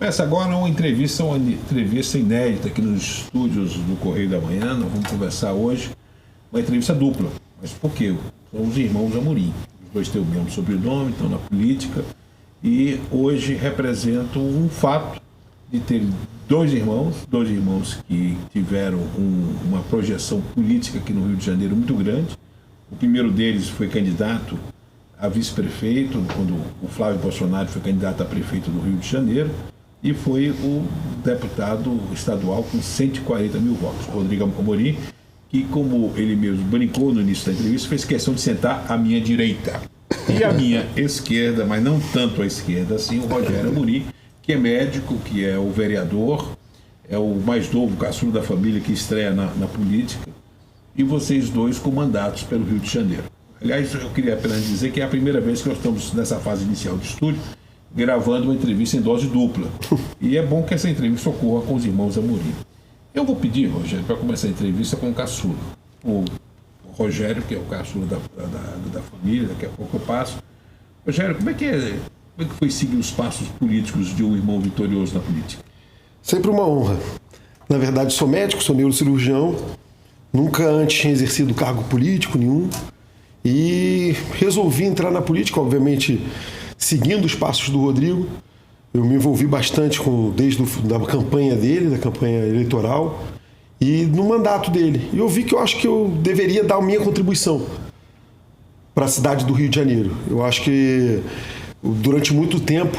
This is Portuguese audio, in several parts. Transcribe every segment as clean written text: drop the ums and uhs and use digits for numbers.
Começa agora uma entrevista inédita aqui nos estúdios do Correio da Manhã. Nós vamos conversar hoje uma entrevista dupla. Mas por quê? São os irmãos Amorim. Os dois têm o mesmo sobrenome, estão na política e hoje representam um fato de ter dois irmãos que tiveram uma projeção política aqui no Rio de Janeiro muito grande. O primeiro deles foi candidato a vice-prefeito, quando o Flávio Bolsonaro foi candidato a prefeito do Rio de Janeiro, e foi o deputado estadual com 140 mil votos, Rodrigo Amorim, que, como ele mesmo brincou no início da entrevista, fez questão de sentar à minha direita. E à minha esquerda, mas não tanto à esquerda assim, o Rogério Amorim, que é médico, que é o vereador, é o mais novo caçula da família que estreia na política, e vocês dois com mandatos pelo Rio de Janeiro. Aliás, eu queria apenas dizer que é a primeira vez que nós estamos nessa fase inicial de estúdio, gravando uma entrevista em dose dupla. E é bom que essa entrevista ocorra com os irmãos Amorim. Eu vou pedir, Rogério, para começar a entrevista com o caçula. O Rogério, que é o caçula da família, daqui a pouco eu passo. Rogério, como é que foi seguir os passos políticos de um irmão vitorioso na política? Sempre uma honra. Na verdade, sou médico, sou neurocirurgião, nunca antes tinha exercido cargo político nenhum e resolvi entrar na política, obviamente, seguindo os passos do Rodrigo. Eu me envolvi bastante desde a campanha dele, da campanha eleitoral, e no mandato dele. E eu vi que eu acho que eu deveria dar a minha contribuição para a cidade do Rio de Janeiro. Eu acho que durante muito tempo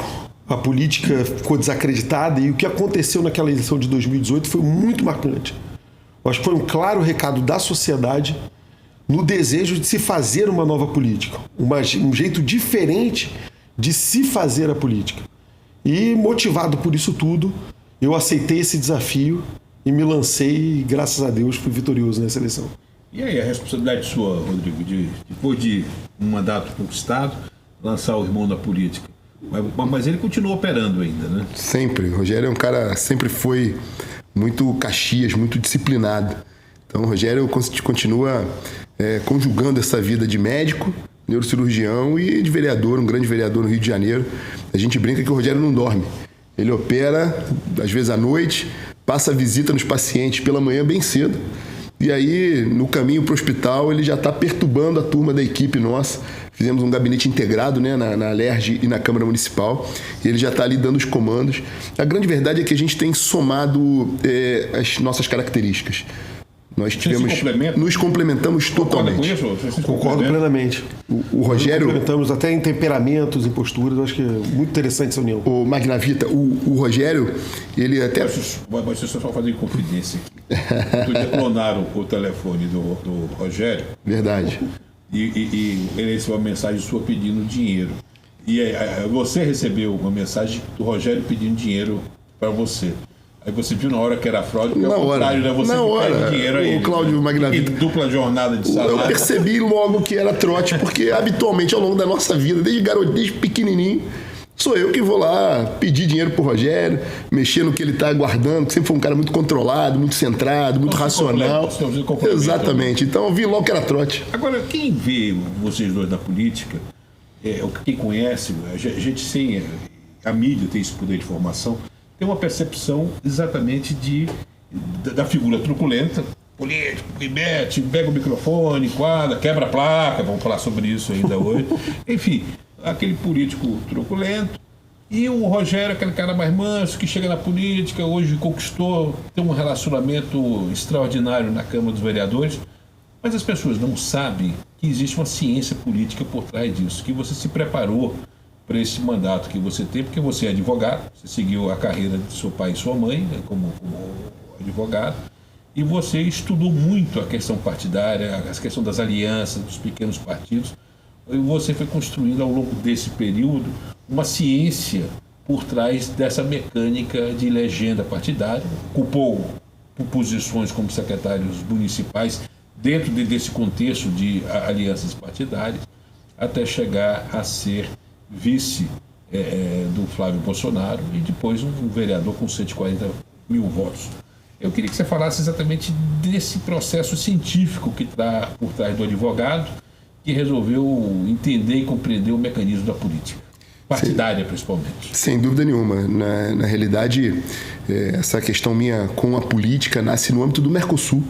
a política ficou desacreditada e o que aconteceu naquela eleição de 2018 foi muito marcante. Eu acho que foi um claro recado da sociedade no desejo de se fazer uma nova política, um jeito diferente de se fazer a política. E motivado por isso tudo, eu aceitei esse desafio e me lancei e, graças a Deus, fui vitorioso nessa eleição. E aí, a responsabilidade sua, Rodrigo, depois de um mandato conquistado, lançar o irmão na política? Mas ele continua operando ainda, né? Sempre. O Rogério é um cara, sempre foi muito caxias, muito disciplinado. Então o Rogério continua conjugando essa vida de médico, neurocirurgião e de vereador, um grande vereador no Rio de Janeiro. A gente brinca que o Rogério não dorme. Ele opera, às vezes à noite, passa visita nos pacientes pela manhã bem cedo. E aí, no caminho para o hospital, ele já está perturbando a turma da equipe nossa. Fizemos um gabinete integrado, né, na Alerj e na Câmara Municipal. E ele já está ali dando os comandos. A grande verdade é que a gente tem somado as nossas características. Nós nos complementamos totalmente. Concordo plenamente. O Rogério... Nos complementamos até em temperamentos, em posturas. Eu acho que é muito interessante essa união. O Magnavita, o Rogério, ele até... Mas deixa eu só fazer confidência aqui. Outro dia clonaram o telefone do Rogério. Verdade. E ele recebeu uma mensagem sua pedindo dinheiro. E você recebeu uma mensagem do Rogério pedindo dinheiro para você. Aí você viu na hora que era fraude, porque na hora, né? Você na hora, dinheiro aí, o Cláudio Magnavita. Dupla jornada de salário. Eu percebi logo que era trote, porque habitualmente ao longo da nossa vida, desde pequenininho, sou eu que vou lá pedir dinheiro pro Rogério, mexer no que ele tá guardando, que sempre foi um cara muito controlado, muito centrado, muito racional. Exatamente. Então eu vi logo que era trote. Agora, quem vê vocês dois na política, quem conhece, a gente sim, a mídia tem esse poder de informação, tem uma percepção exatamente da figura truculenta, político, que mete, pega o microfone, quadra, quebra a placa, vamos falar sobre isso ainda hoje. Enfim, aquele político truculento. E o Rogério, aquele cara mais manso, que chega na política, hoje conquistou, tem um relacionamento extraordinário na Câmara dos Vereadores. Mas as pessoas não sabem que existe uma ciência política por trás disso, que você se preparou para esse mandato que você tem, porque você é advogado, você seguiu a carreira de seu pai e sua mãe, né, como advogado, e você estudou muito a questão partidária, a questão das alianças, dos pequenos partidos, e você foi construindo ao longo desse período uma ciência por trás dessa mecânica de legenda partidária, ocupou posições como secretários municipais dentro desse contexto de alianças partidárias, até chegar a ser vice do Flávio Bolsonaro e depois um vereador com 140 mil votos. Eu queria que você falasse exatamente desse processo científico que está por trás do advogado que resolveu entender e compreender o mecanismo da política. partidária, principalmente. Sem dúvida nenhuma. Na realidade, essa questão minha com a política nasce no âmbito do Mercosul.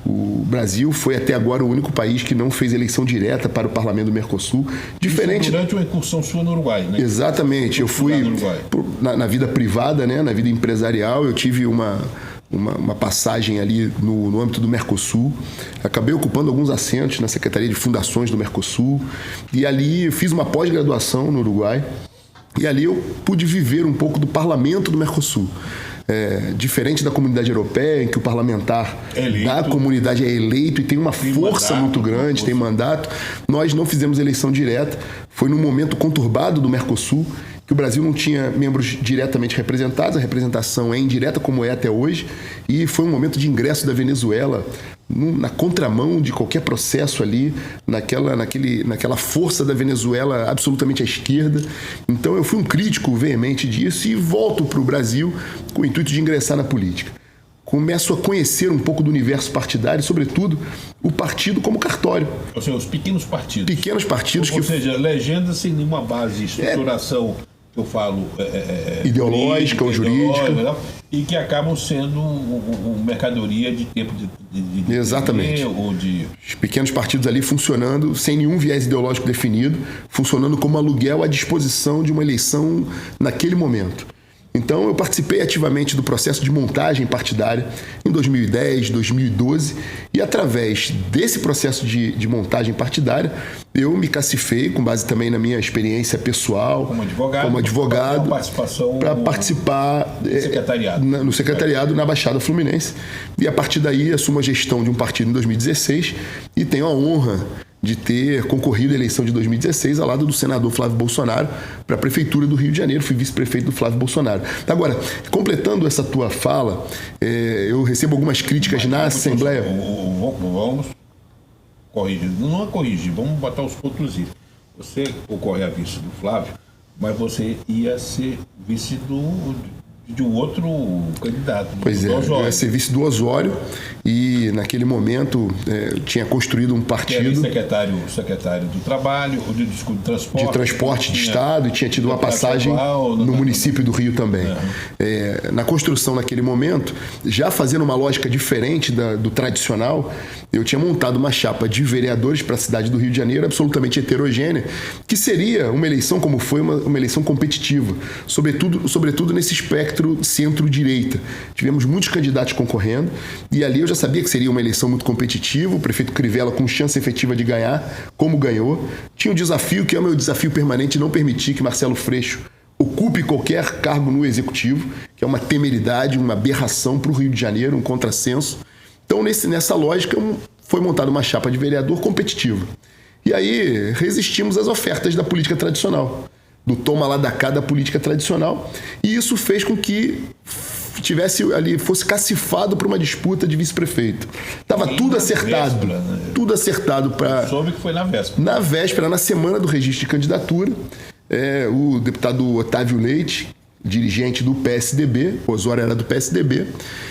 O Brasil foi até agora o único país que não fez eleição direta para o parlamento do Mercosul. Diferente... Isso durante uma incursão sua no Uruguai, né? Exatamente. Eu fui na vida privada, né? Na vida empresarial, eu tive uma passagem ali no âmbito do Mercosul. Acabei ocupando alguns assentos na Secretaria de Fundações do Mercosul. E ali fiz uma pós-graduação no Uruguai. E ali eu pude viver um pouco do parlamento do Mercosul. Diferente da comunidade europeia, em que o parlamentar da comunidade é eleito e tem uma força muito grande, tem mandato, nós não fizemos eleição direta. Foi num momento conturbado do Mercosul, que o Brasil não tinha membros diretamente representados, a representação é indireta, como é até hoje, e foi um momento de ingresso da Venezuela na contramão de qualquer processo ali, naquela força da Venezuela absolutamente à esquerda. Então eu fui um crítico veemente disso e volto para o Brasil com o intuito de ingressar na política. Começo a conhecer um pouco do universo partidário, sobretudo o partido como cartório. Ou seja, os pequenos partidos. Pequenos partidos Ou seja, legendas sem nenhuma base, estruturação... que eu falo ideológica ou jurídica, e que acabam sendo uma mercadoria de tempo de exatamente. Ou de... Os pequenos partidos ali funcionando sem nenhum viés ideológico definido, funcionando como aluguel à disposição de uma eleição naquele momento. Então eu participei ativamente do processo de montagem partidária em 2010, 2012 e através desse processo de montagem partidária eu me cacifei, com base também na minha experiência pessoal como advogado para participar no secretariado na Baixada Fluminense, e a partir daí assumo a gestão de um partido em 2016 e tenho a honra de ter concorrido à eleição de 2016 ao lado do senador Flávio Bolsonaro para a Prefeitura do Rio de Janeiro. Fui vice-prefeito do Flávio Bolsonaro. Agora, completando essa tua fala, eu recebo algumas críticas na Assembleia. Vamos corrigir. Não é corrigir, vamos botar os pontos i. Você concorre a vice do Flávio, mas você ia ser vice de um outro candidato. Pois é, eu ia ser vice do Osório e naquele momento eu tinha construído um partido... secretário do Trabalho, de transporte de Estado, e tinha tido uma passagem no município do Rio também. Na construção naquele momento, já fazendo uma lógica diferente do tradicional, eu tinha montado uma chapa de vereadores para a cidade do Rio de Janeiro, absolutamente heterogênea, que seria uma eleição como foi, uma eleição competitiva, sobretudo nesse espectro centro-direita. Tivemos muitos candidatos concorrendo e ali eu já sabia que seria uma eleição muito competitiva, o prefeito Crivella com chance efetiva de ganhar, como ganhou. Tinha um desafio, que é o meu desafio permanente, não permitir que Marcelo Freixo ocupe qualquer cargo no Executivo, que é uma temeridade, uma aberração para o Rio de Janeiro, um contrassenso. Então, nessa lógica, foi montada uma chapa de vereador competitiva. E aí resistimos às ofertas da política tradicional, do toma lá da cá da política tradicional, e isso fez com que fosse cacifado para uma disputa de vice-prefeito. Estava tudo acertado. Véspera, né? Tudo acertado para... Soube que foi na véspera. Na véspera, na semana do registro de candidatura, o deputado Otávio Leite, dirigente do PSDB, o Osório era do PSDB,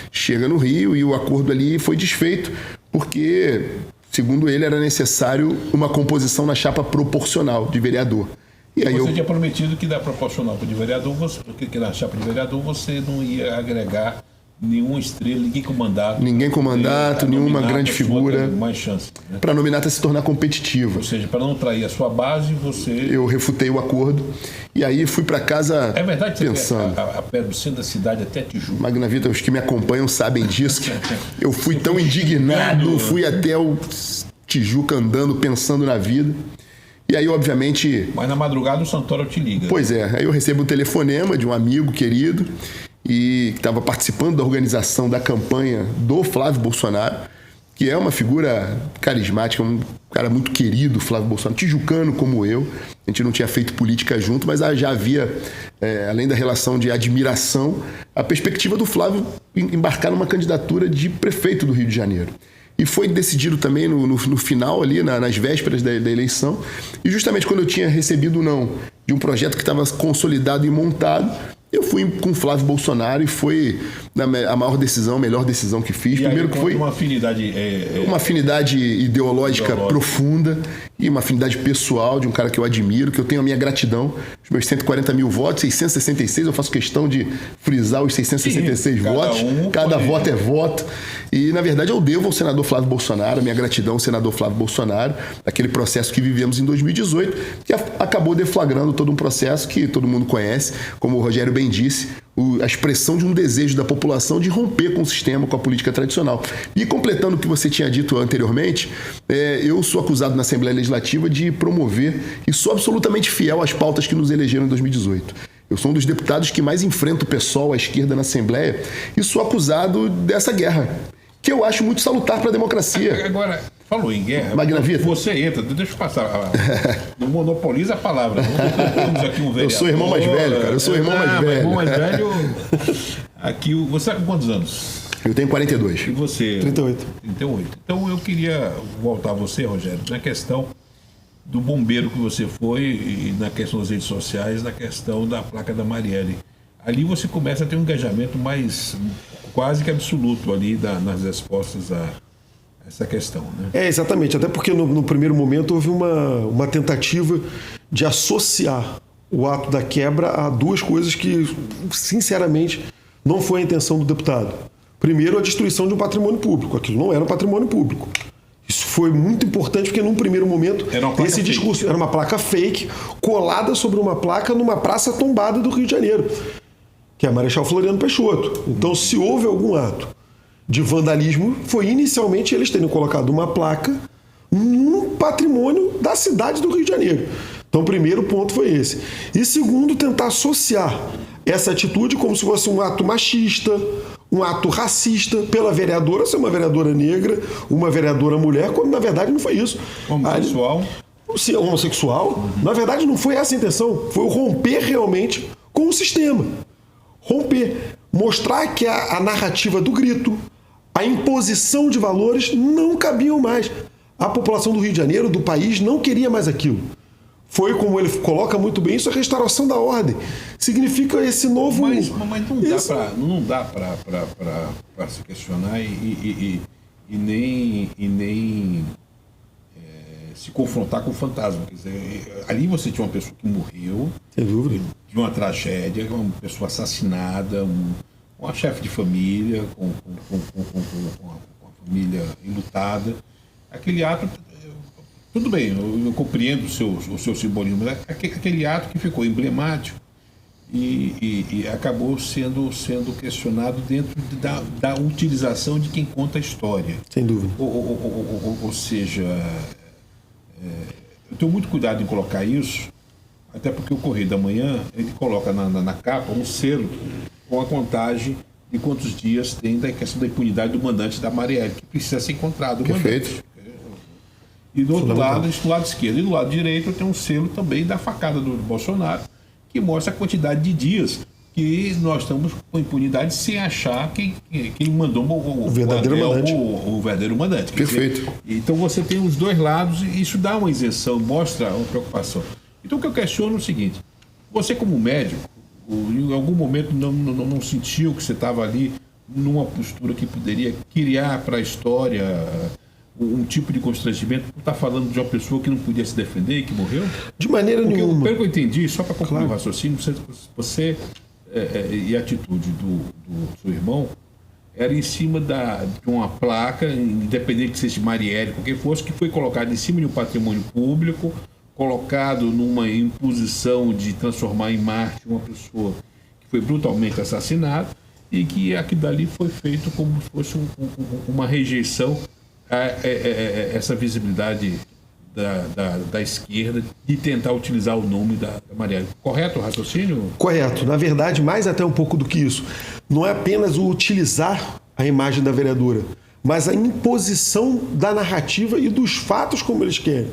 chega no Rio e o acordo ali foi desfeito, porque, segundo ele, era necessário uma composição na chapa proporcional de vereador. E aí você tinha prometido que da proporcional de vereador, que na chapa de vereador você não ia agregar nenhuma estrela, ninguém com mandato, nenhuma grande figura. Mais chance. Né? Para a nominata se tornar competitiva. Ou seja, para não trair a sua base, eu refutei o acordo e aí fui para casa. É verdade que pensando. A pé do centro da cidade até Tijuca. Magna Vida, os que me acompanham sabem disso. Que eu fui tão indignado, fui até o Tijuca andando, pensando na vida. E aí, obviamente... Mas na madrugada o Santoro te liga. Pois é. Aí eu recebo um telefonema de um amigo querido e que estava participando da organização da campanha do Flávio Bolsonaro, que é uma figura carismática, um cara muito querido, Flávio Bolsonaro, tijucano como eu. A gente não tinha feito política junto, mas já havia, além da relação de admiração, a perspectiva do Flávio embarcar numa candidatura de prefeito do Rio de Janeiro. E foi decidido também no final, ali, nas vésperas da eleição. E justamente quando eu tinha recebido o não de um projeto que estava consolidado e montado, Eu fui com o Flávio Bolsonaro e foi a maior decisão, a melhor decisão que fiz. E Primeiro aí, que foi uma afinidade... uma afinidade ideológica profunda e uma afinidade pessoal de um cara que eu admiro, que eu tenho a minha gratidão. Os meus 140 mil votos, 666, eu faço questão de frisar os 666 votos. Cada voto é voto. E, na verdade, eu devo ao senador Flávio Bolsonaro, a minha gratidão ao senador Flávio Bolsonaro, aquele processo que vivemos em 2018, que acabou deflagrando todo um processo que todo mundo conhece, como o Rogério bem disse, a expressão de um desejo da população de romper com o sistema, com a política tradicional. E completando o que você tinha dito anteriormente, eu sou acusado na Assembleia Legislativa de promover e sou absolutamente fiel às pautas que nos elegeram em 2018. Eu sou um dos deputados que mais enfrenta o PSOL, a esquerda na Assembleia, e sou acusado dessa guerra, que eu acho muito salutar para a democracia. Agora, falou em guerra, Magna Vita. Você entra, deixa eu passar, não monopoliza a palavra. Temos aqui um vereador. Eu sou o irmão mais velho, cara, eu sou o irmão mais velho. Irmão mais velho, aqui, você está com quantos anos? Eu tenho 42. E você? 38. 38. Então eu queria voltar a você, Rogério, na questão do bombeiro que você foi e na questão das redes sociais, na questão da placa da Marielle. Ali você começa a ter um engajamento mais quase que absoluto ali nas respostas a essa questão, né? Exatamente. Até porque no primeiro momento houve uma tentativa de associar o ato da quebra a duas coisas que, sinceramente, não foi a intenção do deputado. Primeiro, a destruição de um patrimônio público. Aquilo não era um patrimônio público. Isso foi muito importante porque, num primeiro momento, esse discurso era uma placa fake colada sobre uma placa numa praça tombada do Rio de Janeiro, que é a Marechal Floriano Peixoto. Então, se houve algum ato de vandalismo, foi inicialmente eles terem colocado uma placa num patrimônio da cidade do Rio de Janeiro. Então, o primeiro ponto foi esse. E segundo, tentar associar essa atitude como se fosse um ato machista, um ato racista, pela vereadora ser uma vereadora negra, uma vereadora mulher, quando na verdade não foi isso. Homossexual? Sim, homossexual. Na verdade não foi essa a intenção, foi o romper realmente com o sistema. Romper. Mostrar que a narrativa do grito, a imposição de valores não cabiam mais. A população do Rio de Janeiro, do país, não queria mais aquilo. Foi, como ele coloca muito bem, isso é a restauração da ordem. Significa esse novo... Mas não dá para se questionar e nem se confrontar com o fantasma. Quer dizer, ali você tinha uma pessoa que morreu, sem dúvida, de uma tragédia, uma pessoa assassinada, uma chefe de família, com a família enlutada. Aquele ato... Tudo bem, eu compreendo o seu simbolismo, mas aquele ato que ficou emblemático e acabou sendo questionado dentro da utilização de quem conta a história. Sem dúvida. Ou seja, eu tenho muito cuidado em colocar isso, até porque o Correio da Manhã, ele coloca na capa um selo com a contagem de quantos dias tem da questão da impunidade do mandante da Marielle, que precisa ser encontrado. Perfeito. E do outro lado, do lado esquerdo e do lado direito, tem um selo também da facada do Bolsonaro, que mostra a quantidade de dias que nós estamos com impunidade sem achar quem mandou o verdadeiro mandante. Perfeito. Dizer, então você tem os dois lados e isso dá uma isenção, mostra uma preocupação. Então o que eu questiono é o seguinte: você como médico, em algum momento não sentiu que você estava ali numa postura que poderia criar para a história um tipo de constrangimento por estar falando de uma pessoa que não podia se defender e que morreu? De maneira nenhuma. Pelo que eu entendi, só para concluir o raciocínio, você e a atitude do seu irmão era em cima de uma placa, independente que seja de Marielle, qualquer fosse, que foi colocada em cima de um patrimônio público, colocado numa imposição de transformar em mártir uma pessoa que foi brutalmente assassinada e que aquilo dali foi feito como se fosse uma rejeição essa visibilidade da esquerda de tentar utilizar o nome da Marielle. Correto o raciocínio? Correto. Na verdade, mais até um pouco do que isso. Não é apenas o utilizar a imagem da vereadora, mas a imposição da narrativa e dos fatos como eles querem.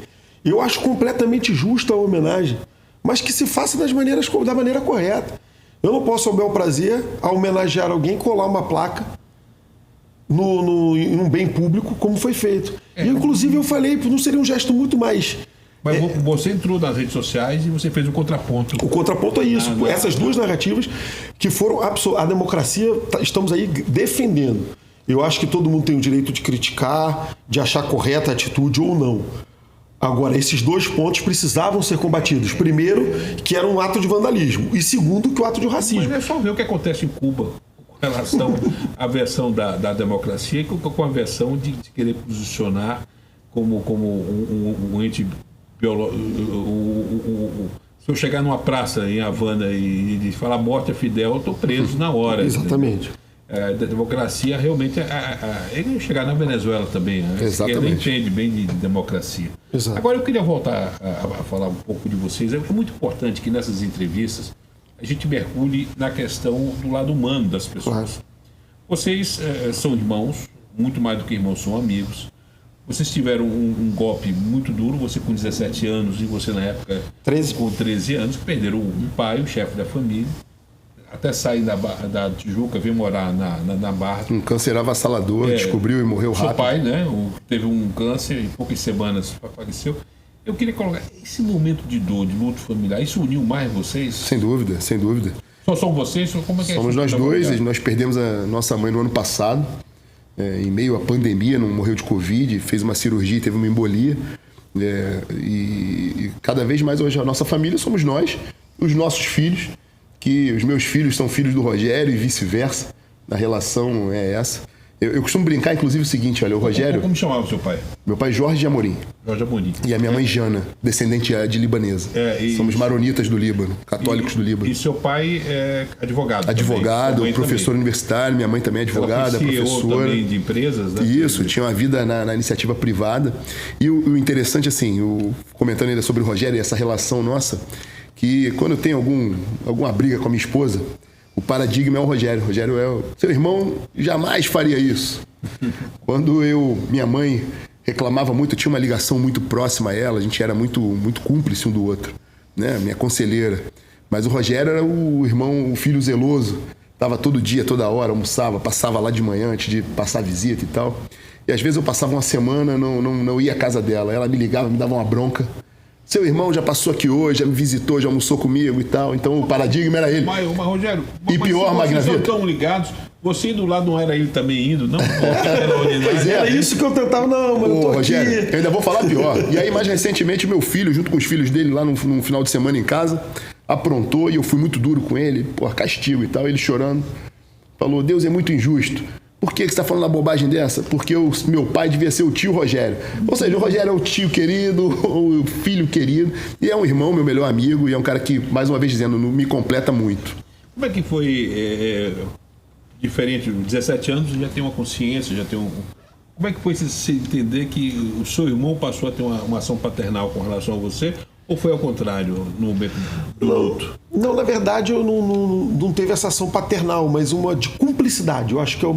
Eu acho completamente justa a homenagem, mas que se faça da maneira correta. Eu não posso, ao bel prazer, a homenagear alguém, colar uma placa em um bem público, como foi feito. E, inclusive, eu falei, não seria um gesto muito mais Mas você entrou nas redes sociais e você fez um contraponto. O contraponto é isso. Essas duas narrativas que foram a democracia, estamos aí defendendo. Eu acho que todo mundo tem o direito de criticar, de achar correta a atitude ou não. Agora, esses dois pontos precisavam ser combatidos. Primeiro, que era um ato de vandalismo. E segundo, que o ato de racismo. Mas é só ver o que acontece em Cuba com relação à versão da democracia e com a versão de querer posicionar como um ente biológico. Se eu chegar numa praça em Havana e falar morte a Fidel, eu estou preso na hora. Exatamente. A democracia realmente... Ele ia chegar na Venezuela também. Exatamente. Ele entende bem de democracia. Exato. Agora eu queria voltar a falar um pouco de vocês. É muito importante que nessas entrevistas a gente mergulhe na questão do lado humano das pessoas. Claro. Vocês são irmãos, muito mais do que irmãos, são amigos. Vocês tiveram um golpe muito duro, você com 17 anos e você na época 13. com 13 anos, que perderam um pai, o chefe da família. Até sair da Tijuca, veio morar na Barra. Um câncer avassalador, descobriu e morreu rápido. Seu pai, né, teve um câncer, em poucas semanas faleceu. Eu queria colocar esse momento de dor, de luto familiar, isso uniu mais vocês? Sem dúvida, sem dúvida. Só são vocês? Como é que Somos nós dois, nós perdemos a nossa mãe no ano passado, em meio à pandemia, não morreu de Covid, fez uma cirurgia e teve uma embolia. E cada vez mais hoje a nossa família somos nós, os nossos filhos, que os meus filhos são filhos do Rogério e vice-versa. A relação é essa. Eu costumo brincar, inclusive, o seguinte, olha, o Rogério... Como chamava o seu pai? Meu pai Jorge de Amorim. Jorge Amorim. E a minha mãe Jana, descendente de libanesa. Somos maronitas do Líbano, católicos do Líbano. E seu pai é advogado? Advogado, professor também. universitário, minha mãe também é advogada, Ela foi CEO professora. também de empresas, né? Isso, tinha uma vida na iniciativa privada. E o interessante, assim, comentando ainda sobre o Rogério e essa relação nossa, que quando eu tenho alguma briga com a minha esposa, o paradigma é o Rogério. O Rogério é seu irmão jamais faria isso. Quando minha mãe reclamava muito, eu tinha uma ligação muito próxima a ela, a gente era muito, muito cúmplice um do outro, né? Minha conselheira. Mas o Rogério era o irmão, o filho zeloso. Estava todo dia, toda hora, almoçava, passava lá de manhã antes de passar a visita e tal. E às vezes eu passava uma semana, não ia à casa dela. Ela me ligava, me dava uma bronca. Seu irmão já passou aqui hoje, já me visitou, já almoçou comigo e tal. Então o paradigma era ele. Mas Rogério, e pior, Magna vocês Vida. estão ligados, você indo lá não era ele também indo, não? Pois é. Era isso que eu tentava, não, mas eu tô Rogério, aqui. eu ainda vou falar pior. E aí, mais recentemente, meu filho, junto com os filhos dele, lá num final de semana em casa, aprontou e eu fui muito duro com ele, castigo e tal, ele chorando. Falou, Deus é muito injusto. Por que você está falando uma bobagem dessa? Porque meu pai devia ser o tio Rogério. Ou seja, o Rogério é o tio querido, o filho querido, e é um irmão, meu melhor amigo, e é um cara que, mais uma vez dizendo, me completa muito. Como é que foi diferente? 17 anos, já tem uma consciência, já tem um... Como é que foi você entender que o seu irmão passou a ter uma ação paternal com relação a você? Ou foi ao contrário, no momento do luto? Não, na verdade, eu não teve essa ação paternal, mas uma de cumplicidade. Eu acho que é a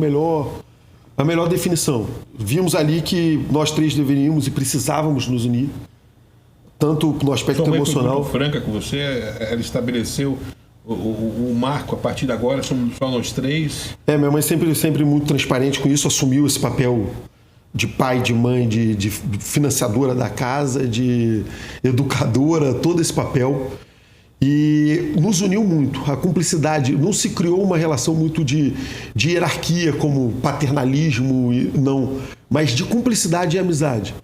melhor definição. Vimos ali que nós três deveríamos e precisávamos nos unir, tanto no aspecto emocional. Foi muito franca com você, ela estabeleceu o marco, a partir de agora somos só nós três. Minha mãe sempre muito transparente com isso, assumiu esse papel de pai, de mãe, de financiadora da casa, de educadora, todo esse papel. E nos uniu muito. A cumplicidade, não se criou uma relação muito de hierarquia, como paternalismo, não, mas de cumplicidade e amizade.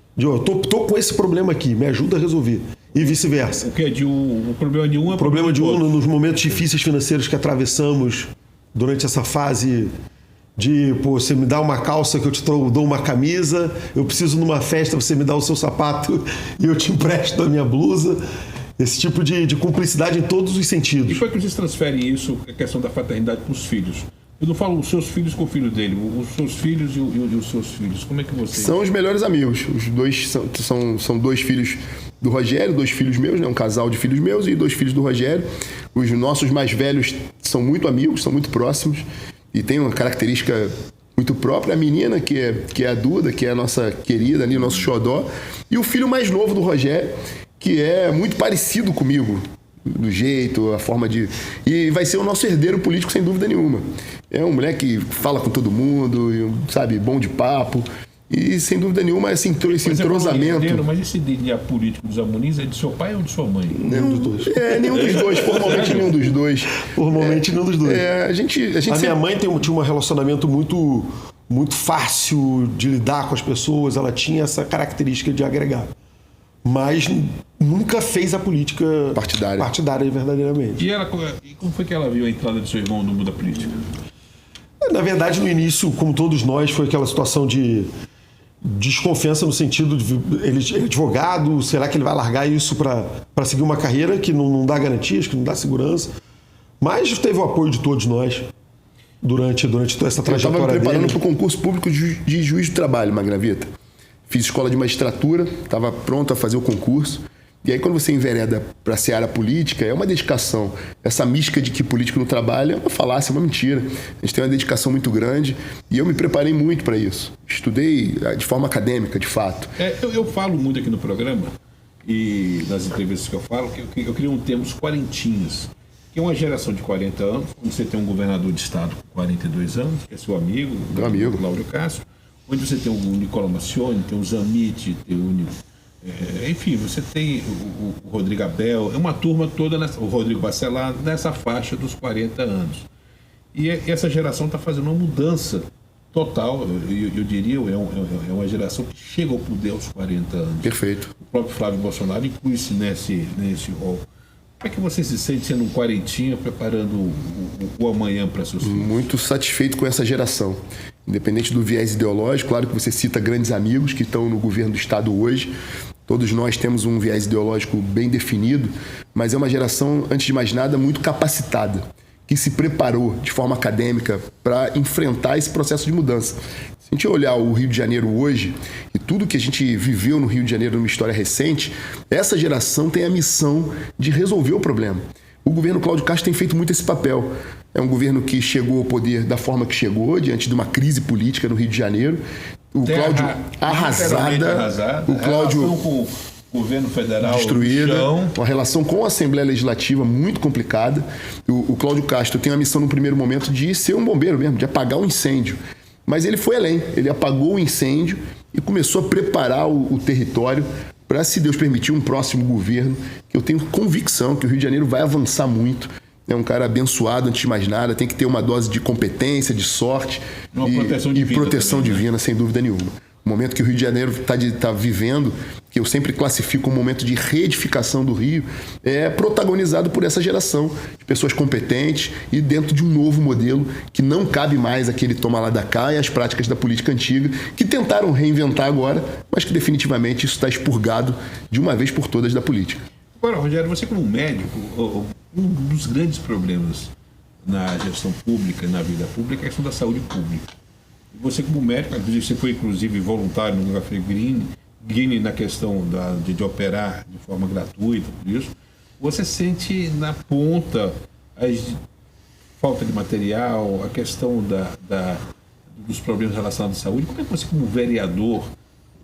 Tô com esse problema aqui, me ajuda a resolver. E vice-versa. O que é o problema de um é o problema de um nos momentos difíceis financeiros que atravessamos durante essa fase de, você me dá uma calça que eu te dou uma camisa, eu preciso numa festa, você me dá o seu sapato e eu te empresto a minha blusa. Esse tipo de cumplicidade em todos os sentidos. E foi que vocês transferem isso, a questão da paternidade, para os filhos? Eu não falo os seus filhos com o filho dele, os seus filhos e os seus filhos. Como é que vocês... São os melhores amigos. Os dois são dois filhos do Rogério, 2 filhos meus, né? Um casal de filhos meus e 2 filhos do Rogério. Os nossos mais velhos são muito amigos, são muito próximos e tem uma característica muito própria. A menina, que é a Duda, que é a nossa querida ali, o nosso xodó. E o filho mais novo do Rogério, que é muito parecido comigo, do jeito, a forma de... E vai ser o nosso herdeiro político, sem dúvida nenhuma. É um moleque que fala com todo mundo, sabe, bom de papo. E, sem dúvida nenhuma, esse entrosamento... Mas esse DNA político dos Amorim é de seu pai ou de sua mãe? Nenhum dos dois. Nenhum dos dois. Formalmente, nenhum dos dois. Formalmente, nenhum dos dois. A minha mãe tinha um relacionamento muito fácil de lidar com as pessoas. Ela tinha essa característica de agregar. Mas nunca fez a política partidária verdadeiramente. E como foi que ela viu a entrada do seu irmão no mundo da política? Na verdade, no início, como todos nós, foi aquela situação de desconfiança no sentido de ele é advogado, será que ele vai largar isso para seguir uma carreira que não dá garantias, que não dá segurança? Mas teve o apoio de todos nós durante toda essa trajetória dele. Eu estava me preparando para o concurso público de juiz do trabalho, Magravita. Fiz escola de magistratura, estava pronto a fazer o concurso. E aí, quando você envereda para a seara política, é uma dedicação. Essa mística de que político não trabalha é uma falácia, uma mentira. A gente tem uma dedicação muito grande e eu me preparei muito para isso. Estudei de forma acadêmica, de fato. Eu falo muito aqui no programa e nas entrevistas que eu falo, que eu criei um termo, os quarentinhos, que é uma geração de 40 anos, onde você tem um governador de estado com 42 anos, que é seu amigo, o Cláudio Castro, onde você tem o Nicola Macione, tem o Zammit, tem o enfim, você tem o Rodrigo Abel, é uma turma toda, o Rodrigo Bacelar, nessa faixa dos 40 anos. E essa geração está fazendo uma mudança total, eu diria, é uma geração que chega ao poder aos 40 anos. Perfeito. O próprio Flávio Bolsonaro inclui-se nesse rol. Como é que você se sente sendo um quarentinha preparando o amanhã para seus filhos? Muito satisfeito com essa geração. Independente do viés ideológico, claro que você cita grandes amigos que estão no governo do Estado hoje. Todos nós temos um viés ideológico bem definido, mas é uma geração, antes de mais nada, muito capacitada, que se preparou de forma acadêmica para enfrentar esse processo de mudança. Se a gente olhar o Rio de Janeiro hoje e tudo que a gente viveu no Rio de Janeiro numa história recente, essa geração tem a missão de resolver o problema. O governo Cláudio Castro tem feito muito esse papel. É um governo que chegou ao poder da forma que chegou, diante de uma crise política no Rio de Janeiro. O Cláudio arrasada. O Cláudio com o governo federal destruída. Uma relação com a Assembleia Legislativa muito complicada. O Cláudio Castro tem a missão no primeiro momento de ser um bombeiro mesmo, de apagar um incêndio. Mas ele foi além. Ele apagou o incêndio e começou a preparar o território para, se Deus permitir, um próximo governo, que eu tenho convicção que o Rio de Janeiro vai avançar muito. É um cara abençoado, antes de mais nada, tem que ter uma dose de competência, de sorte e proteção divina, sem dúvida nenhuma. O momento que o Rio de Janeiro está vivendo, que eu sempre classifico como um momento de reedificação do Rio, é protagonizado por essa geração de pessoas competentes e dentro de um novo modelo que não cabe mais aquele toma lá da cá e as práticas da política antiga, que tentaram reinventar agora, mas que definitivamente isso está expurgado de uma vez por todas da política. Agora, Rogério, você como médico, um dos grandes problemas na gestão pública, na vida pública, é a questão da saúde pública. Você como médico, você foi inclusive voluntário no Café Green na questão de operar de forma gratuita, por isso, você sente na ponta a falta de material, a questão dos problemas relacionados à saúde. Como é que você como vereador,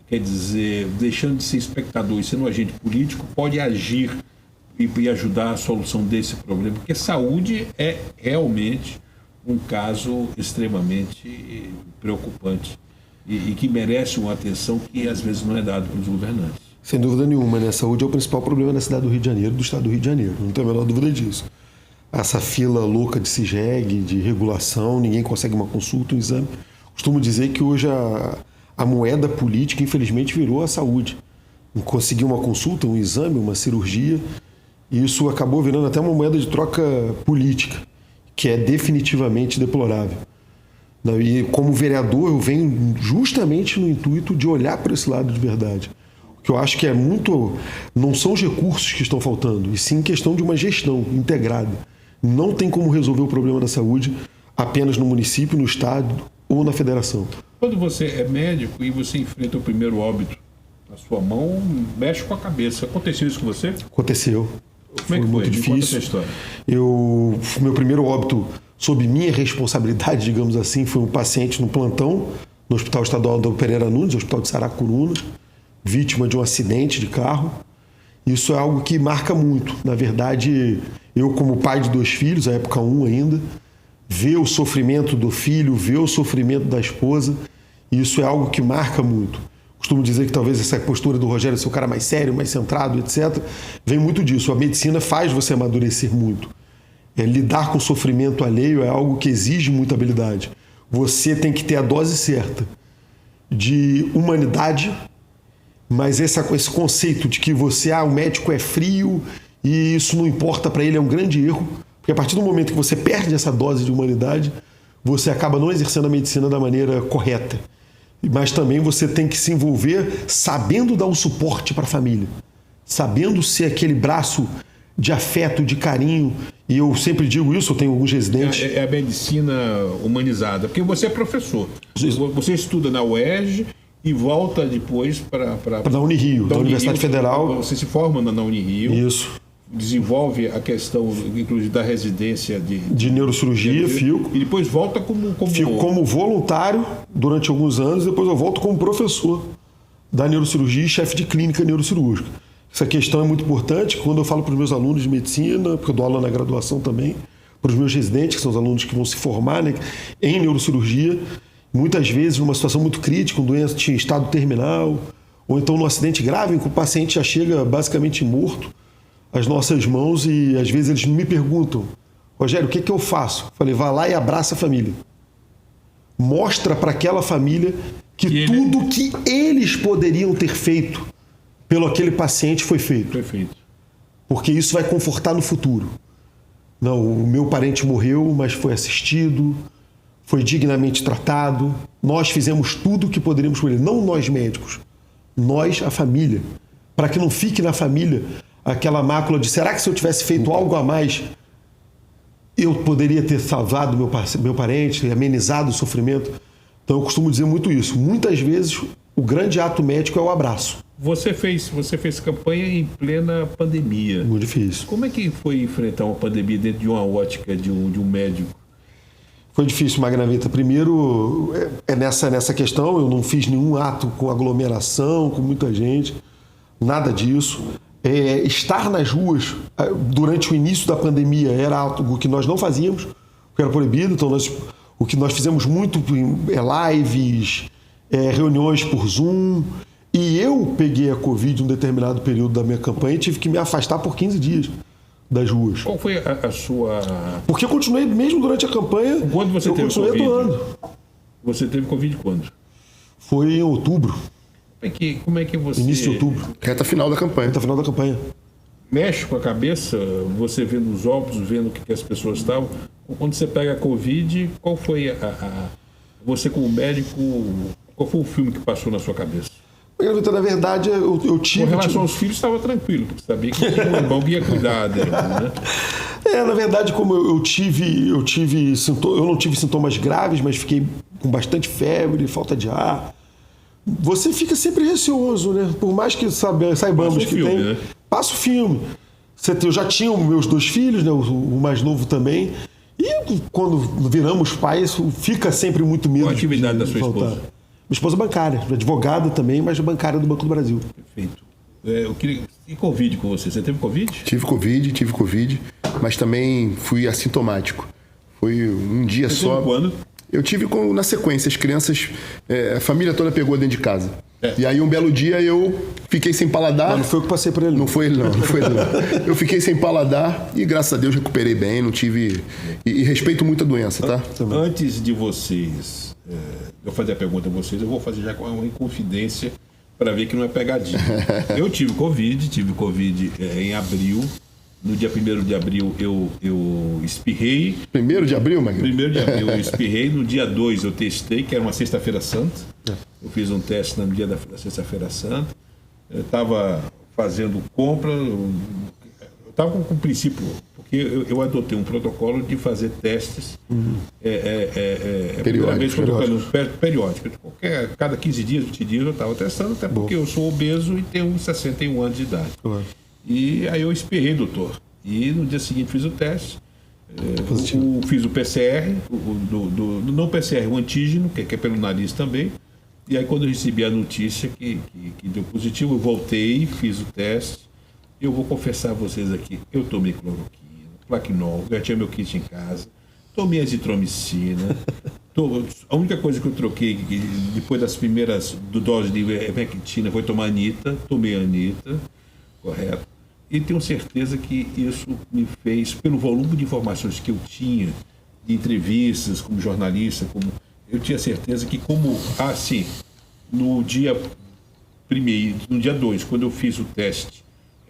quer dizer, deixando de ser espectador e sendo um agente político, pode agir e ajudar a solução desse problema? Porque saúde é realmente um caso extremamente preocupante e que merece uma atenção que às vezes não é dada pelos governantes. Sem dúvida nenhuma, né? Saúde é o principal problema da cidade do Rio de Janeiro, do estado do Rio de Janeiro, não tenho a menor dúvida disso. Essa fila louca de CIGEG, de regulação, ninguém consegue uma consulta, um exame. Costumo dizer que hoje a moeda política, infelizmente, virou a saúde. Conseguir uma consulta, um exame, uma cirurgia, e isso acabou virando até uma moeda de troca política, que é definitivamente deplorável. E como vereador, eu venho justamente no intuito de olhar para esse lado de verdade. O que eu acho que é muito... Não são os recursos que estão faltando, e sim questão de uma gestão integrada. Não tem como resolver o problema da saúde apenas no município, no estado ou na federação. Quando você é médico e você enfrenta o primeiro óbito na sua mão, mexe com a cabeça. Aconteceu isso com você? Aconteceu. Como é que foi? Muito difícil. Conta essa história. Meu primeiro óbito, sob minha responsabilidade, digamos assim, foi um paciente no plantão, no Hospital Estadual do Pereira Nunes, Hospital de Saracuruna, vítima de um acidente de carro. Isso é algo que marca muito. Na verdade, eu como pai de 2 filhos, à época 1 ainda, ver o sofrimento do filho, ver o sofrimento da esposa E isso é algo que marca muito. Costumo dizer que talvez essa postura do Rogério ser o cara mais sério, mais centrado, etc., vem muito disso. A medicina faz você amadurecer muito. Lidar com o sofrimento alheio é algo que exige muita habilidade. Você tem que ter a dose certa de humanidade, mas esse conceito de que o médico é frio e isso não importa para ele é um grande erro, porque a partir do momento que você perde essa dose de humanidade, você acaba não exercendo a medicina da maneira correta. Mas também você tem que se envolver sabendo dar um suporte para a família, sabendo ser aquele braço de afeto, de carinho. E eu sempre digo isso, eu tenho alguns residentes. É a medicina humanizada, porque você é professor. Você estuda na UERJ e volta depois para a Unirio, da Universidade Federal. Você se forma na Unirio. Isso. Desenvolve a questão, inclusive, da residência de neurocirurgia, FILCO. E depois volta Fico como voluntário durante alguns anos, depois eu volto como professor da neurocirurgia e chefe de clínica neurocirúrgica. Essa questão é muito importante quando eu falo para os meus alunos de medicina, porque eu dou aula na graduação também, para os meus residentes, que são os alunos que vão se formar, né, em neurocirurgia, muitas vezes numa situação muito crítica, um doente em estado terminal, ou então num acidente grave em que o paciente já chega basicamente morto às nossas mãos e às vezes eles me perguntam: Rogério, o que eu faço? Eu falei, vá lá e abraça a família. Mostra para aquela família que tudo que eles poderiam ter feito pelo aquele paciente foi feito. Perfeito. Porque isso vai confortar no futuro. Não, o meu parente morreu, mas foi assistido, foi dignamente tratado. Nós fizemos tudo o que poderíamos por ele. Não nós médicos, nós, a família. Para que não fique na família aquela mácula de será que se eu tivesse feito algo a mais, eu poderia ter salvado meu parente, amenizado o sofrimento? Então eu costumo dizer muito isso. Muitas vezes o grande ato médico é o abraço. Você fez campanha em plena pandemia. Muito difícil. Como é que foi enfrentar uma pandemia dentro de uma ótica de um médico? Foi difícil, Magnavita. Primeiro, nessa questão, eu não fiz nenhum ato com aglomeração, com muita gente, nada disso. Estar nas ruas durante o início da pandemia era algo que nós não fazíamos, porque era proibido. Então, o que nós fizemos muito lives, reuniões por Zoom. E eu peguei a Covid em um determinado período da minha campanha e tive que me afastar por 15 dias das ruas. Qual foi a sua... Porque eu continuei, mesmo durante a campanha, quando você teve continuei atuando. Você teve Covid quando? Foi em outubro. Como é que você... Início de outubro. Reta final da campanha. Reta final da campanha. Mexe com a cabeça, você vendo os óbitos, vendo o que as pessoas estavam. Quando você pega a Covid, qual foi você como médico, qual foi o filme que passou na sua cabeça? Na verdade, eu tive... Com relação aos filhos, estava tranquilo, porque sabia que tinha um irmão que ia cuidar dele, né? Na verdade, como eu não tive sintomas graves, mas fiquei com bastante febre, falta de ar. Você fica sempre receoso, né? Por mais que saibamos que tem... Né? Passa o filme. Eu já tinha os meus 2 filhos, né? O mais novo também. E quando viramos pais, fica sempre muito medo. Qual a atividade da sua esposa? Minha esposa é bancária, advogada também, mas bancária do Banco do Brasil. Perfeito. Eu queria... E Covid com você? Você teve Covid? Tive Covid, mas também fui assintomático. Foi um dia você só. Teve quando? Eu tive na sequência, as crianças, a família toda pegou dentro de casa. E aí um belo dia eu fiquei sem paladar. Mas não foi o que passei por ele. Não foi ele não. Eu fiquei sem paladar e graças a Deus recuperei bem, não tive... E respeito muito a doença, tá? Antes de vocês, eu fazer a pergunta a vocês, eu vou fazer já com uma inconfidência para ver que não é pegadinha. Eu tive Covid em abril. No dia 1º de abril eu espirrei. 1º de abril, Magno? 1º de abril eu espirrei. No dia 2 eu testei, que era uma sexta-feira santa. Eu fiz um teste no dia da sexta-feira santa. Eu estava fazendo compra. Eu estava com o princípio, porque eu adotei um protocolo de fazer testes periódicos. Cada 15 dias, 20 dias eu estava testando, até porque eu sou obeso e tenho 61 anos de idade. E aí eu espirrei, doutor. E no dia seguinte fiz o teste. Fiz o PCR, não PCR, o antígeno, que é pelo nariz também. E aí quando eu recebi a notícia que deu positivo, eu voltei, fiz o teste. Eu vou confessar a vocês aqui, eu tomei cloroquina, Plaquenol, já tinha meu kit em casa. tomei azitromicina. A única coisa que eu troquei depois das primeiras doses de ivermectina foi tomar Anita. Tomei Anita, correto. E tenho certeza que isso me fez, pelo volume de informações que eu tinha, de entrevistas como jornalista, eu tinha certeza que assim, no dia 2, quando eu fiz o teste,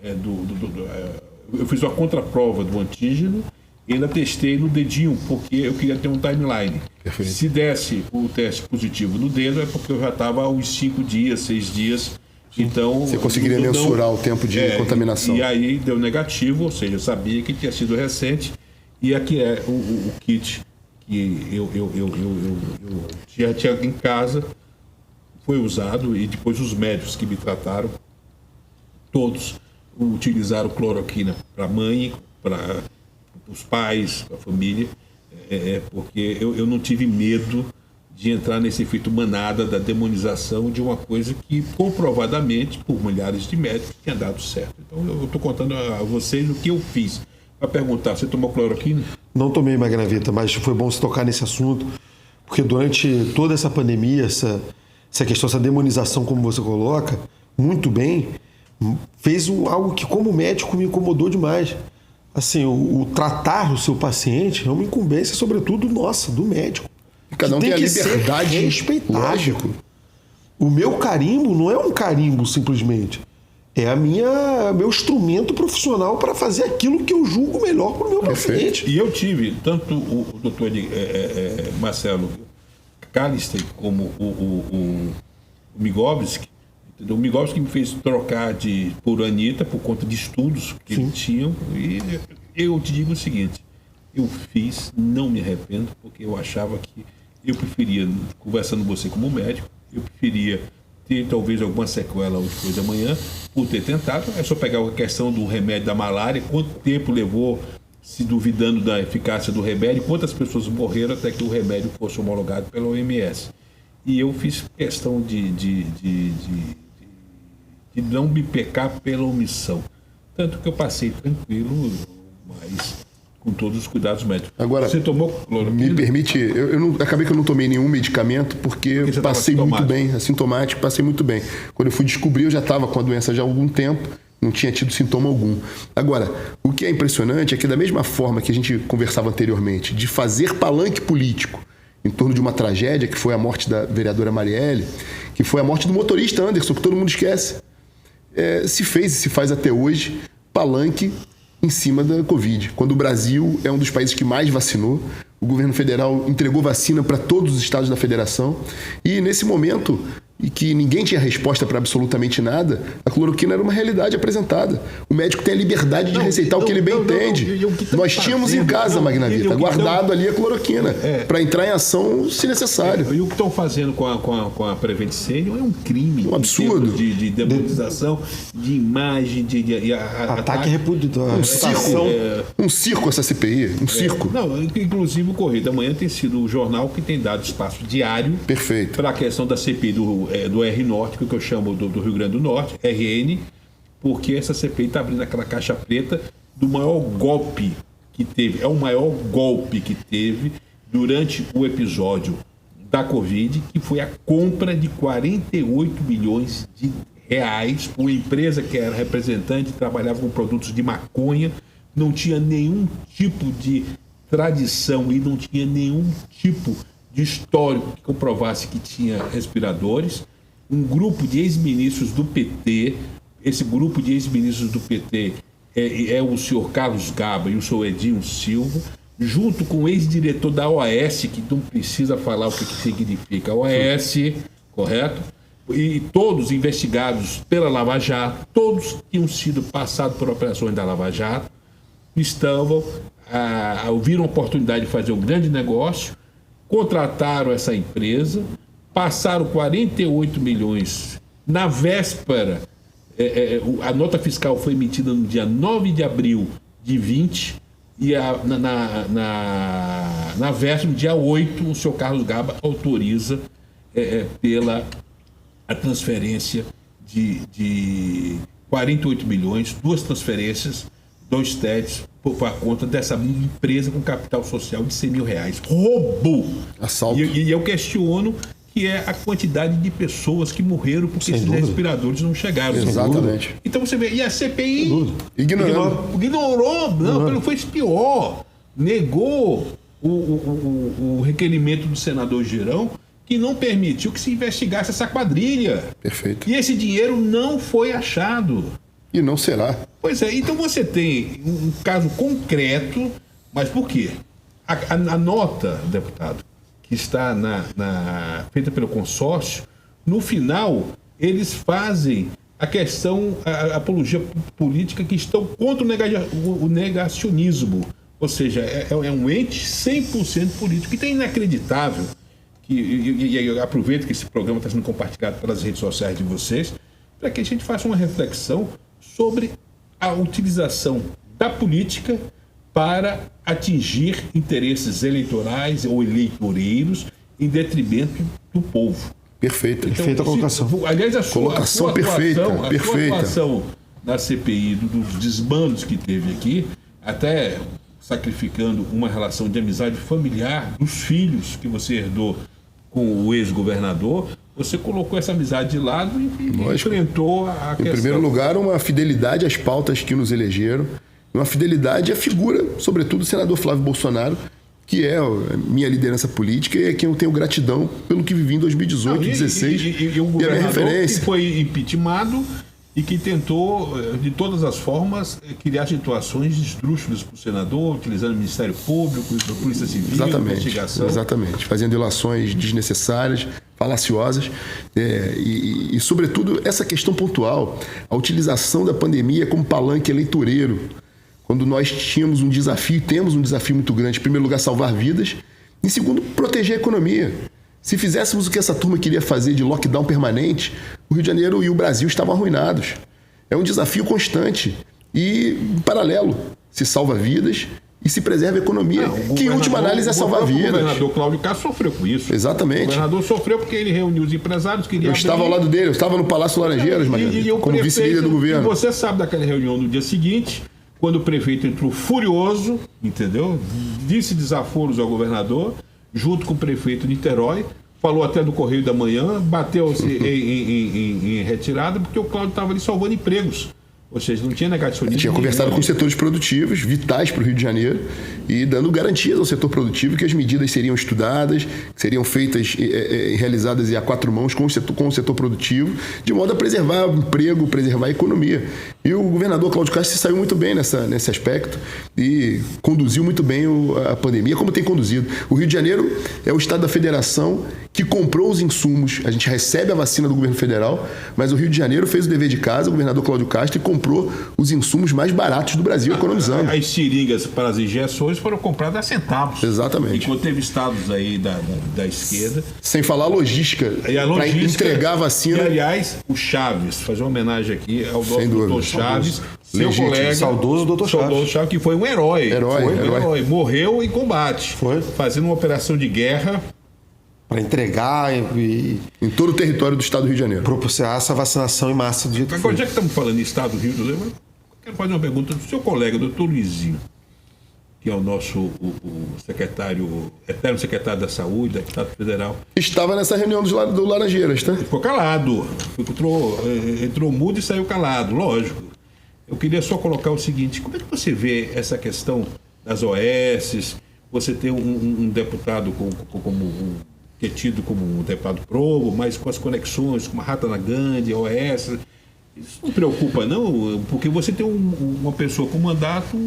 eu fiz uma contraprova do antígeno e ainda testei no dedinho, porque eu queria ter um timeline. Perfeito. Se desse o teste positivo no dedo, é porque eu já estava uns 5 dias, 6 dias. Então, você conseguiria mensurar o tempo de contaminação. E aí deu negativo, ou seja, eu sabia que tinha sido recente. E aqui é o kit que eu já tinha em casa, foi usado, e depois os médicos que me trataram, todos utilizaram cloroquina para a mãe, para os pais, para a família, porque eu não tive medo de entrar nesse efeito manada da demonização de uma coisa que comprovadamente, por milhares de médicos, tinha dado certo. Então eu estou contando a vocês o que eu fiz. Para perguntar, você tomou cloroquina? Não tomei Magravita, mas foi bom se tocar nesse assunto, porque durante toda essa pandemia, essa questão, essa demonização, como você coloca, muito bem, fez algo que, como médico, me incomodou demais. Assim, o tratar o seu paciente é uma incumbência, sobretudo, nossa, do médico. Cada um tem a liberdade, respeitável. O meu carimbo não é um carimbo simplesmente. É meu instrumento profissional para fazer aquilo que eu julgo melhor para o meu paciente. E eu tive tanto o doutor Marcelo Kallister como o Migovski. O Migovski me fez trocar por Anita por conta de estudos que eles tinham. E eu te digo o seguinte, eu fiz, não me arrependo, porque eu achava que eu preferia, conversando com você como médico, eu preferia ter talvez alguma sequela depois de amanhã, por ter tentado. É só pegar a questão do remédio da malária, quanto tempo levou se duvidando da eficácia do remédio, quantas pessoas morreram até que o remédio fosse homologado pela OMS. E eu fiz questão de não me pecar pela omissão. Tanto que eu passei tranquilo, mas com todos os cuidados médicos. Agora, você tomou cloroquina? Me permite, acabei que eu não tomei nenhum medicamento porque passei muito bem, assintomático, passei muito bem. Quando eu fui descobrir, eu já estava com a doença já há algum tempo, não tinha tido sintoma algum. Agora, o que é impressionante é que da mesma forma que a gente conversava anteriormente, de fazer palanque político em torno de uma tragédia, que foi a morte da vereadora Marielle, que foi a morte do motorista Anderson, que todo mundo esquece, se fez e se faz até hoje palanque em cima da Covid. Quando o Brasil é um dos países que mais vacinou, o governo federal entregou vacina para todos os estados da federação, e nesse momento e que ninguém tinha resposta para absolutamente nada, a cloroquina era uma realidade apresentada. O médico tem a liberdade de receitar o que ele bem entende. Nós tínhamos em casa, Magnavita, guardado ali a cloroquina, para entrar em ação se necessário. E o que estão fazendo com a Prevent Senior é um crime. Um absurdo. De demonização, de imagem, de ataque repudiatório. Um circo essa CPI, um circo. Inclusive o Correio da Manhã tem sido o jornal que tem dado espaço diário para a questão da CPI do R Norte, que eu chamo do Rio Grande do Norte, RN, porque essa CPI está abrindo aquela caixa preta do maior golpe que teve. É o maior golpe que teve durante o episódio da Covid, que foi a compra de 48 milhões de reais por uma empresa que era representante, trabalhava com produtos de maconha, não tinha nenhum tipo de tradição e não tinha nenhum tipo de histórico que comprovasse que tinha respiradores. Um grupo de ex-ministros do PT, esse grupo de ex-ministros do PT é o senhor Carlos Gaba e o senhor Edinho Silva, junto com o ex-diretor da OAS, que não precisa falar o que significa a OAS, correto? E todos investigados pela Lava Jato, todos tinham sido passados por operações da Lava Jato, viram a oportunidade de fazer um grande negócio, contrataram essa empresa, passaram 48 milhões na véspera. A nota fiscal foi emitida no dia 9 de abril de 20 e na véspera, no dia 8, o senhor Carlos Gaba autoriza pela a transferência de 48 milhões, 2 transferências, 2 TEDs por conta dessa empresa com capital social de R$100 mil. Roubo! Assalto. E eu questiono que é a quantidade de pessoas que morreram porque esses respiradores não chegaram. Exatamente. Então você vê, e a CPI ignorou, não, foi pior, negou o requerimento do senador Girão, que não permitiu que se investigasse essa quadrilha. Perfeito. E esse dinheiro não foi achado. E não será. Pois é, então você tem um caso concreto, mas por quê? A nota, deputado, que está feita pelo consórcio, no final, eles fazem a questão, a apologia política que estão contra o negacionismo. Ou seja, é um ente 100% político. Então é inacreditável e eu aproveito que esse programa está sendo compartilhado pelas redes sociais de vocês, para que a gente faça uma reflexão sobre a utilização da política para atingir interesses eleitorais ou eleitoreiros em detrimento do povo. Perfeito. Então, Perfeita colocação. Aliás, a sua atuação na CPI dos desmandos que teve aqui, até sacrificando uma relação de amizade familiar dos filhos que você herdou com o ex-governador, você colocou essa amizade de lado e enfrentou a questão. Em primeiro lugar, uma fidelidade às pautas que nos elegeram, uma fidelidade à figura, sobretudo, do senador Flávio Bolsonaro, que é a minha liderança política e é quem eu tenho gratidão pelo que vivi em 2018, 2016 e o a minha referência. Que foi impeachmentado e que tentou, de todas as formas, criar situações esdrúxulas para o senador, utilizando o Ministério Público, a Polícia Civil, investigação. Exatamente, fazendo ilações desnecessárias, falaciosas, e, sobretudo, essa questão pontual, a utilização da pandemia como palanque eleitoreiro, quando nós temos um desafio muito grande, em primeiro lugar, salvar vidas, em segundo, proteger a economia. Se fizéssemos o que essa turma queria fazer de lockdown permanente, o Rio de Janeiro e o Brasil estavam arruinados. É um desafio constante e, em paralelo, se salva vidas e se preserva a economia, que em última análise é salvar vidas. O governador Cláudio Castro sofreu com isso. Exatamente. O governador sofreu porque ele reuniu os empresários, queria Eu estava ao lado dele, eu estava no Palácio Laranjeiras, como vice-líder do governo. E você sabe daquela reunião no dia seguinte, quando o prefeito entrou furioso, entendeu? Disse desaforos ao governador, junto com o prefeito de Niterói, falou até do Correio da Manhã, bateu-se em retirada, porque o Cláudio estava ali salvando empregos. Ou seja, não tinha negacionismo. Tinha conversado com setores produtivos, vitais para o Rio de Janeiro, e dando garantias ao setor produtivo que as medidas seriam estudadas, que seriam feitas e realizadas a quatro mãos com o setor produtivo, de modo a preservar o emprego, preservar a economia. E o governador Cláudio Castro se saiu muito bem nesse aspecto e conduziu muito bem a pandemia, como tem conduzido. O Rio de Janeiro é o estado da federação que comprou os insumos. A gente recebe a vacina do governo federal, mas o Rio de Janeiro fez o dever de casa, o governador Cláudio Castro, e comprou os insumos mais baratos do Brasil, economizando. As seringas para as injeções foram compradas a centavos. Exatamente. Enquanto teve estados aí da esquerda. Sem falar a logística para entregar a vacina. E, aliás, o Chaves, fazer uma homenagem aqui ao nosso doutor Chaves, seu legítimo, colega. Saudoso doutor Chaves. Que foi um herói. Herói. Morreu em combate. Fazendo uma operação de guerra. Para entregar em todo o território do estado do Rio de Janeiro. Propiciar essa vacinação em massa do jeito que Agora, já que estamos falando em estado do Rio de Janeiro, eu quero fazer uma pergunta do seu colega, doutor Luizinho, que é o nosso eterno secretário da Saúde, deputado federal. Estava nessa reunião do Laranjeiras, tá? Ele ficou calado. Entrou mudo e saiu calado, lógico. Eu queria só colocar o seguinte: como é que você vê essa questão das OS? Você tem um deputado que é tido como um deputado probo, mas com as conexões com Mahatma Gandhi, OS. Isso não preocupa, não? Porque você tem uma pessoa com mandato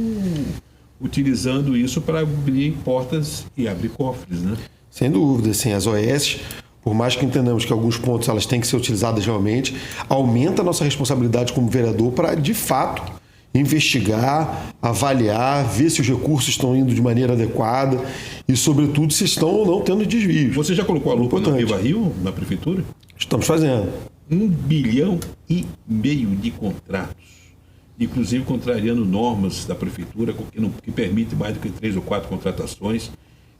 utilizando isso para abrir portas e abrir cofres, né? Sem dúvida, sim. As OS, por mais que entendamos que alguns pontos elas têm que ser utilizadas realmente, aumenta a nossa responsabilidade como vereador para, de fato, investigar, avaliar, ver se os recursos estão indo de maneira adequada e, sobretudo, se estão ou não tendo desvios. Você já colocou a lupa no Viva Rio, na prefeitura? Estamos fazendo. 1,5 bilhão de contratos, inclusive contrariando normas da prefeitura, que permite mais do que 3 ou 4 contratações,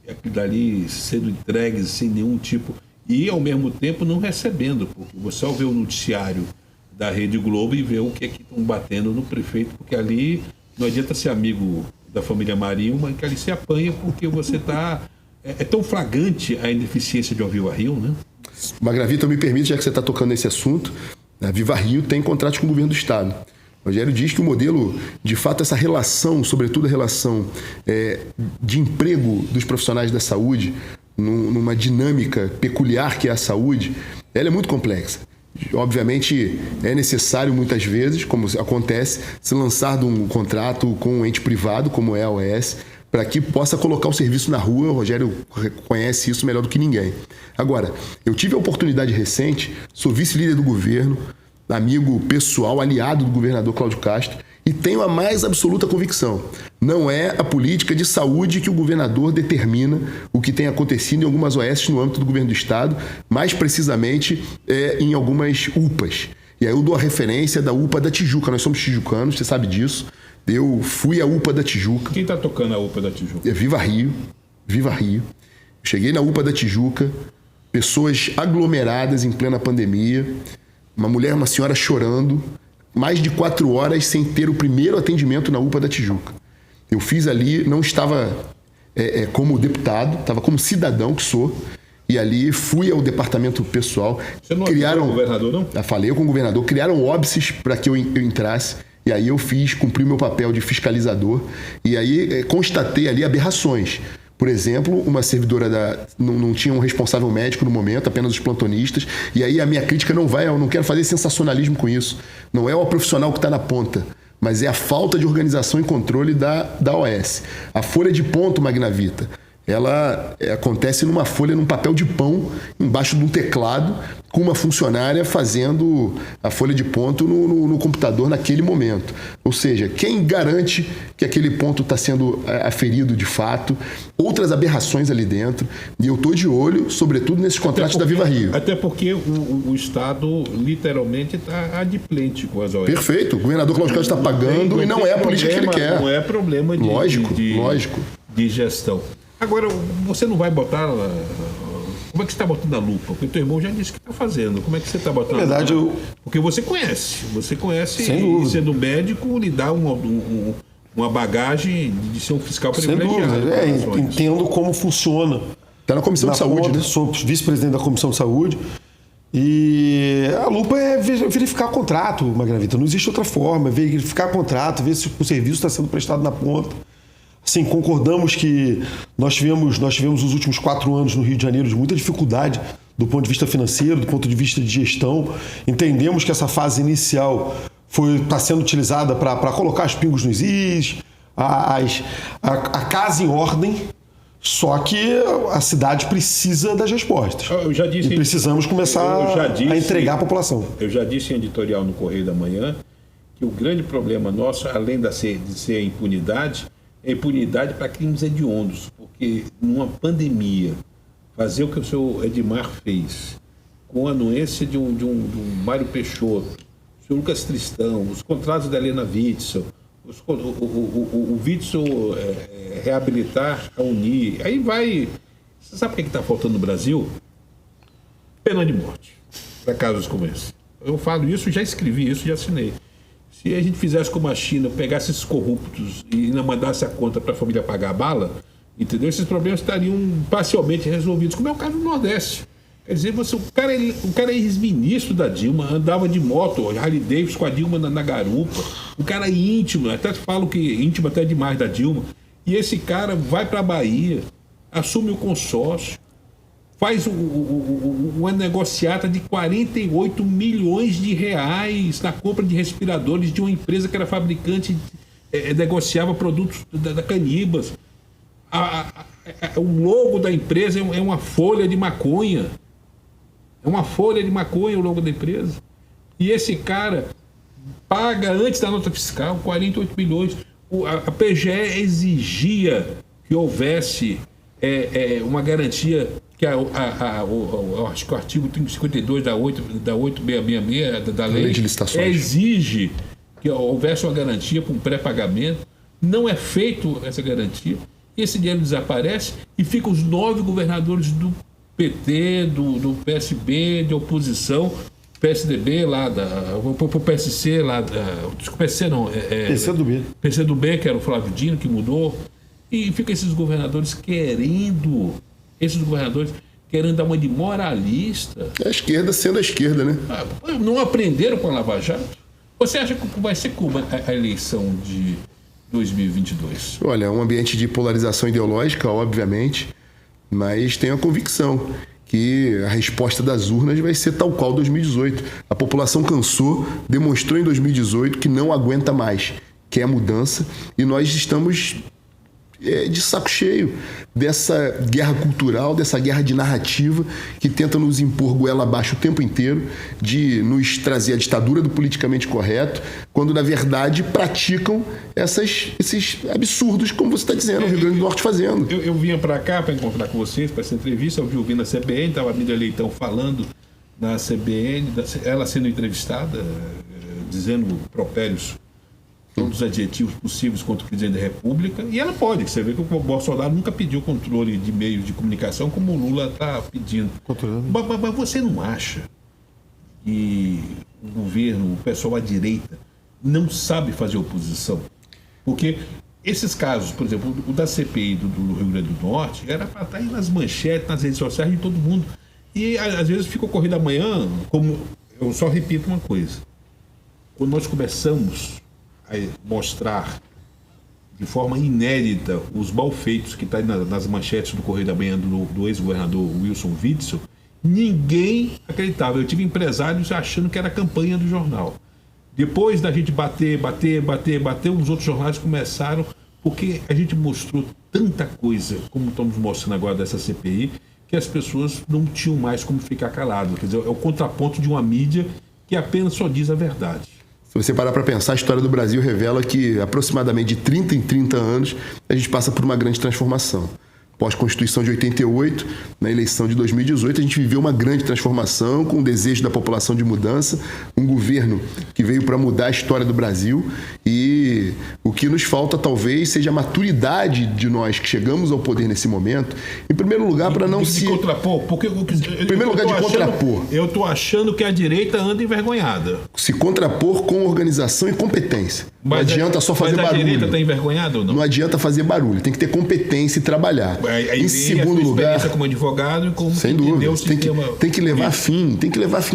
e aquilo dali sendo entregues sem nenhum tipo, e ao mesmo tempo não recebendo, porque você ao ver o noticiário da Rede Globo e ver o que é que estão batendo no prefeito, porque ali não adianta ser amigo da família Marinho, mas que ali se apanha porque você está... É tão flagrante a ineficiência de Viva Rio, né? Magravita, me permite, já que você está tocando nesse assunto, a Viva Rio tem contratos com o governo do Estado. O Rogério diz que o modelo, de fato, essa relação, sobretudo a relação de emprego dos profissionais da saúde, numa dinâmica peculiar que é a saúde, ela é muito complexa. Obviamente, é necessário muitas vezes, como acontece, se lançar de um contrato com um ente privado, como é a OS, para que possa colocar o serviço na rua. O Rogério conhece isso melhor do que ninguém. Agora, eu tive a oportunidade recente, sou vice-líder do governo, amigo pessoal, aliado do governador Cláudio Castro, e tenho a mais absoluta convicção. Não é a política de saúde que o governador determina o que tem acontecido em algumas OS no âmbito do governo do Estado, mais precisamente em algumas UPAs. E aí eu dou a referência da UPA da Tijuca. Nós somos tijucanos, você sabe disso. Eu fui à UPA da Tijuca. Quem está tocando a UPA da Tijuca? É Viva Rio. Viva Rio. Cheguei na UPA da Tijuca, pessoas aglomeradas em plena pandemia, uma senhora chorando, mais de 4 horas sem ter o primeiro atendimento na UPA da Tijuca. Eu fiz ali, não estava como deputado, estava como cidadão que sou, e ali fui ao departamento pessoal. Você não falou com o governador, não? Falei com o governador, criaram óbices para que eu entrasse. E aí eu cumpri o meu papel de fiscalizador, e aí constatei ali aberrações. Por exemplo, uma servidora não tinha um responsável médico no momento, apenas os plantonistas, e aí a minha crítica eu não quero fazer sensacionalismo com isso. Não é o profissional que está na ponta, mas é a falta de organização e controle da OS. A folha de ponto, Magnavita, ela acontece numa folha, num papel de pão, embaixo de um teclado, com uma funcionária fazendo a folha de ponto no computador naquele momento. Ou seja, quem garante que aquele ponto está sendo aferido de fato? Outras aberrações ali dentro. E eu estou de olho, sobretudo, nesses contratos da Viva Rio. Até porque o Estado, literalmente, está adimplente com as OS. Perfeito. O governador Cláudio Castro está pagando e não é a política que ele quer. Não é problema lógico. De gestão. Agora, você não vai botar... Como é que você está botando a lupa? Porque o teu irmão já disse que está fazendo. Como é que você está botando a lupa? Na verdade, Porque você conhece. Você conhece, e sendo médico, lhe dá uma bagagem de ser um fiscal privilegiado. Sem dúvida. Entendo como funciona. Está na Comissão de Saúde, né? Sou vice-presidente da Comissão de Saúde. E a lupa é verificar o contrato, Magravita. Não existe outra forma. É verificar o contrato, ver se o serviço está sendo prestado na ponta. Sim, concordamos que nós tivemos os últimos 4 anos no Rio de Janeiro de muita dificuldade do ponto de vista financeiro, do ponto de vista de gestão. Entendemos que essa fase inicial está sendo utilizada para colocar os pingos nos is, a casa em ordem, só que a cidade precisa das respostas. Eu já disse, e precisamos começar a entregar à população. Eu já disse em editorial no Correio da Manhã que o grande problema nosso, além de ser a impunidade, é impunidade para crimes hediondos, porque numa pandemia, fazer o que o senhor Edmar fez, com a anuência de um Mário Peixoto, o senhor Lucas Tristão, os contratos da Helena Witzel, o Witzel reabilitar a Unir, aí vai... Você sabe o que está faltando no Brasil? Pena de morte, para casos como esse. Eu falo isso, já escrevi isso, já assinei. Se a gente fizesse como a China, pegasse esses corruptos e não mandasse a conta para a família pagar a bala, entendeu? Esses problemas estariam parcialmente resolvidos, como é o caso do Nordeste. Quer dizer, o cara é ex-ministro da Dilma, andava de moto, Harley Davidson com a Dilma na garupa, um cara íntimo, até falo que íntimo até demais da Dilma, e esse cara vai para a Bahia, assume o consórcio, faz uma negociata de 48 milhões de reais na compra de respiradores de uma empresa que era fabricante, negociava produtos da Canibas. O logo da empresa é uma folha de maconha. É uma folha de maconha o logo da empresa. E esse cara paga antes da nota fiscal 48 milhões. A PGE exigia que houvesse uma garantia, que acho que o artigo 52 da 8666 da lei de licitações exige que houvesse uma garantia para um pré-pagamento. Não é feito essa garantia. Esse dinheiro desaparece e ficam os 9 governadores do PT, do PSB, de oposição, PSDB lá pro PSC lá desculpa, PSC não, PCdoB. PCdoB, que era o Flávio Dino, que mudou, e fica esses governadores querendo dar uma de moralista. A esquerda sendo a esquerda, né? Não aprenderam com a Lava Jato? Você acha que vai ser como a eleição de 2022? Olha, é um ambiente de polarização ideológica, obviamente, mas tenho a convicção que a resposta das urnas vai ser tal qual 2018. A população cansou, demonstrou em 2018 que não aguenta mais, quer mudança, e nós estamos de saco cheio dessa guerra cultural, dessa guerra de narrativa que tenta nos impor goela abaixo o tempo inteiro, de nos trazer a ditadura do politicamente correto, quando na verdade praticam esses absurdos, como você está dizendo, o Rio Grande do Norte fazendo. Eu vinha para cá para encontrar com vocês, para essa entrevista, eu ouvi na CBN, estava a Miriam Leitão falando na CBN, ela sendo entrevistada, dizendo propérios, todos os adjetivos possíveis contra o presidente da República, e ela pode, você vê que o Bolsonaro nunca pediu controle de meios de comunicação como o Lula está pedindo. Mas você não acha que o governo, o pessoal à direita, não sabe fazer oposição? Porque esses casos, por exemplo, o da CPI do Rio Grande do Norte, era para estar aí nas manchetes, nas redes sociais de todo mundo. E às vezes fica ocorrido amanhã, como eu só repito uma coisa, quando nós começamos a mostrar de forma inédita os malfeitos que está nas manchetes do Correio da Manhã do ex-governador Wilson Witzel, ninguém acreditava. Eu tive empresários achando que era a campanha do jornal. Depois da gente bater, os outros jornais começaram, porque a gente mostrou tanta coisa, como estamos mostrando agora dessa CPI, que as pessoas não tinham mais como ficar calado. Quer dizer, é o contraponto de uma mídia que apenas só diz a verdade. Se você parar para pensar, a história do Brasil revela que aproximadamente de 30 em 30 anos a gente passa por uma grande transformação. Pós-Constituição de 88, na eleição de 2018, a gente viveu uma grande transformação com o desejo da população de mudança, um governo que veio para mudar a história do Brasil, e o que nos falta talvez seja a maturidade de nós que chegamos ao poder nesse momento, em primeiro lugar para não se... contrapor, porque em primeiro lugar de contrapor. Eu estou achando que a direita anda envergonhada. Se contrapor com organização e competência. Não adianta só fazer barulho. Mas a direita está envergonhada ou não? Não adianta fazer barulho, tem que ter competência e trabalhar. Em segundo lugar, como advogado e como sem dúvida, tem que levar fim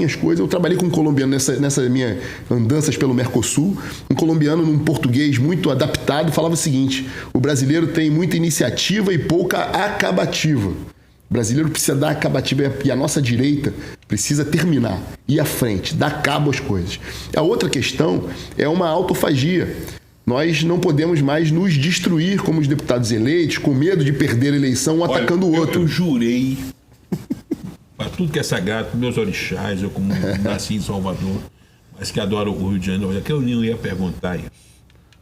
as coisas. Eu trabalhei com um colombiano nessa minha andanças pelo Mercosul, um colombiano num português muito adaptado falava o seguinte: o brasileiro tem muita iniciativa e pouca acabativa. O brasileiro precisa dar acabativa e a nossa direita precisa terminar, ir à frente, dar cabo às coisas. A outra questão é uma autofagia. Nós não podemos mais nos destruir como os deputados eleitos, com medo de perder a eleição, um atacando o outro. Eu jurei, para tudo que é sagrado, para meus orixás, eu como nasci em Salvador, mas que adoro o Rio de Janeiro, que eu não ia perguntar isso.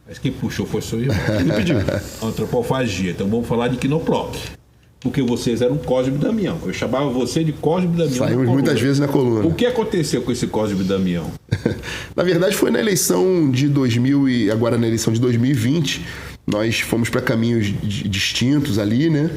Mas quem puxou foi só eu. Ele pediu antropofagia, então vamos falar de quinoploque. Porque vocês eram Cosme e Damião. Eu chamava você de Cosme e Damião. Saímos muitas vezes na coluna. O que aconteceu com esse Cosme e Damião? Na verdade, foi na eleição de 2000 e agora na eleição de 2020. Nós fomos para caminhos distintos ali, né?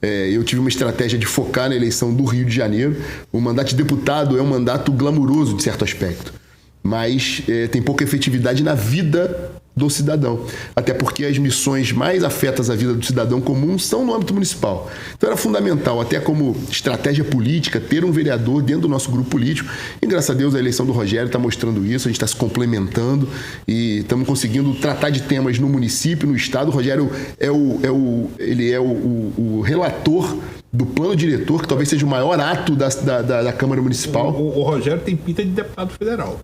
Eu tive uma estratégia de focar na eleição do Rio de Janeiro. O mandato de deputado é um mandato glamuroso, de certo aspecto. Mas tem pouca efetividade na vida do cidadão. Até porque as missões mais afetas à vida do cidadão comum são no âmbito municipal. Então era fundamental, até como estratégia política, ter um vereador dentro do nosso grupo político. E graças a Deus a eleição do Rogério está mostrando isso, a gente está se complementando e estamos conseguindo tratar de temas no município, no estado. O Rogério é o relator do plano diretor, que talvez seja o maior ato da Câmara Municipal. O Rogério tem pinta de deputado federal.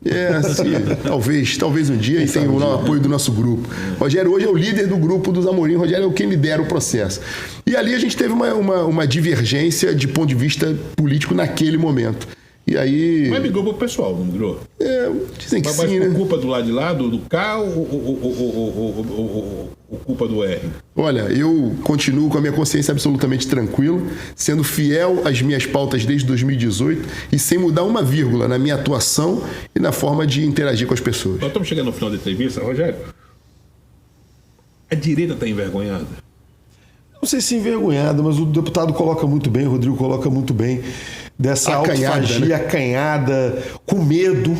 Talvez um dia, e tem o apoio do nosso grupo. Rogério hoje é o líder do grupo dos Amorim, Rogério é quem lidera o processo. E ali a gente teve uma divergência de ponto de vista político naquele momento. E aí... Mas migrou pro pessoal, não migrou? Dizem que mas sim, né? Culpa do lado de lá, do K ou culpa do R? Olha, eu continuo com a minha consciência absolutamente tranquila, sendo fiel às minhas pautas desde 2018 e sem mudar uma vírgula na minha atuação e na forma de interagir com as pessoas. Nós estamos chegando no final da entrevista. Rogério, a direita está envergonhada? Não sei se envergonhada, mas o deputado coloca muito bem, o Rodrigo coloca muito bem. dessa Acanhada, autofagia acanhada, com medo.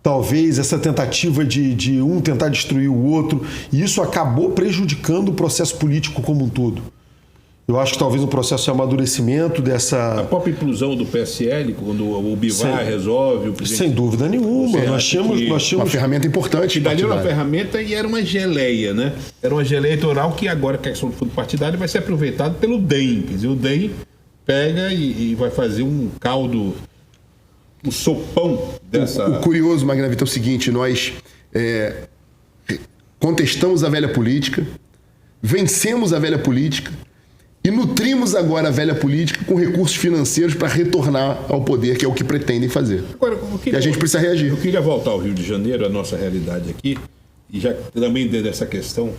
Talvez essa tentativa de um tentar destruir o outro. E isso acabou prejudicando o processo político como um todo. Eu acho que talvez um processo de amadurecimento dessa... A própria inclusão do PSL, quando o Bivar resolve... O presidente... Sem dúvida nenhuma. Nós tínhamos uma ferramenta importante. Que dali era uma ferramenta e era uma geleia, né? Era uma geleia eleitoral que agora, que a questão do fundo partidário, vai ser aproveitado pelo DEM. Quer dizer, o DEM pega e vai fazer um caldo, um sopão dessa... O curioso, Magna Vitor, é o seguinte, nós contestamos a velha política, vencemos a velha política, e nutrimos agora a velha política com recursos financeiros para retornar ao poder, que é o que pretendem fazer. Agora, e a gente precisa reagir. Eu queria voltar ao Rio de Janeiro, a nossa realidade aqui, e já também dentro dessa questão.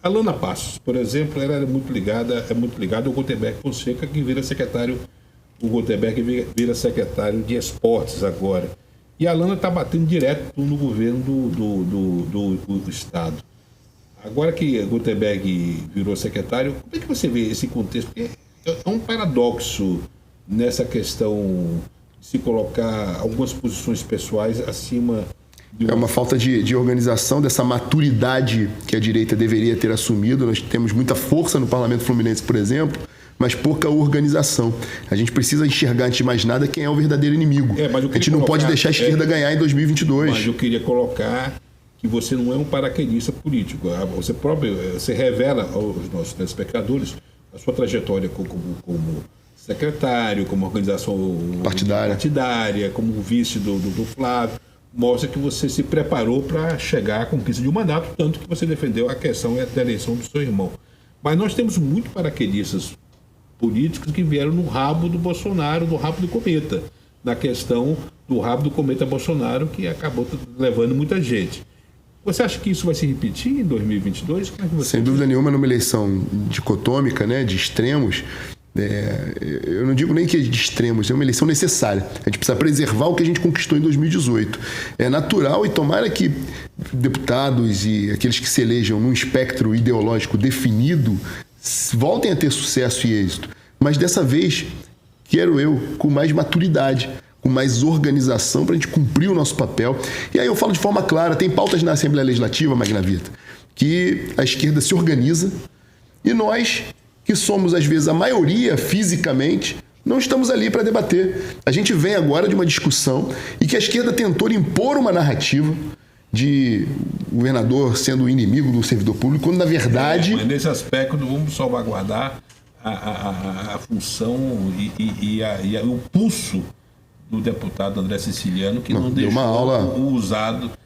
A Lana Passos, por exemplo, ela é muito ligada ao Gutenberg Fonseca, que vira secretário. O Gutenberg vira secretário de esportes agora. E a Lana está batendo direto no governo do Estado. Agora que Gutenberg virou secretário, como é que você vê esse contexto? Porque é um paradoxo nessa questão de se colocar algumas posições pessoais acima de... É uma falta de organização, dessa maturidade que a direita deveria ter assumido. Nós temos muita força no Parlamento Fluminense, por exemplo, mas pouca organização. A gente precisa enxergar, antes de mais nada, quem é o verdadeiro inimigo. A gente não pode deixar a esquerda ganhar em 2022. Mas eu queria colocar que você não é um paraquedista político. Você revela aos nossos telespectadores a sua trajetória como secretário, como organização partidária, como vice do Flávio. Mostra que você se preparou para chegar à conquista de um mandato, tanto que você defendeu a questão da eleição do seu irmão. Mas nós temos muito paraquedistas políticos que vieram no rabo do Bolsonaro, no rabo do cometa, na questão do rabo do cometa Bolsonaro, que acabou levando muita gente. Você acha que isso vai se repetir em 2022? Como é que você Sem dúvida nenhuma, numa eleição dicotômica, né, de extremos, eu não digo nem que é de extremos, é uma eleição necessária. A gente precisa preservar o que a gente conquistou em 2018. É natural e tomara que deputados e aqueles que se elejam num espectro ideológico definido voltem a ter sucesso e êxito. Mas dessa vez, quero eu com mais maturidade, com mais organização para a gente cumprir o nosso papel. E aí eu falo de forma clara, tem pautas na Assembleia Legislativa, Magna Vita, que a esquerda se organiza e nós, que somos às vezes a maioria fisicamente, não estamos ali para debater. A gente vem agora de uma discussão e que a esquerda tentou impor uma narrativa de governador sendo inimigo do servidor público, quando na verdade... Mas nesse aspecto vamos salvaguardar a função e o pulso do deputado André Siciliano, que não deixou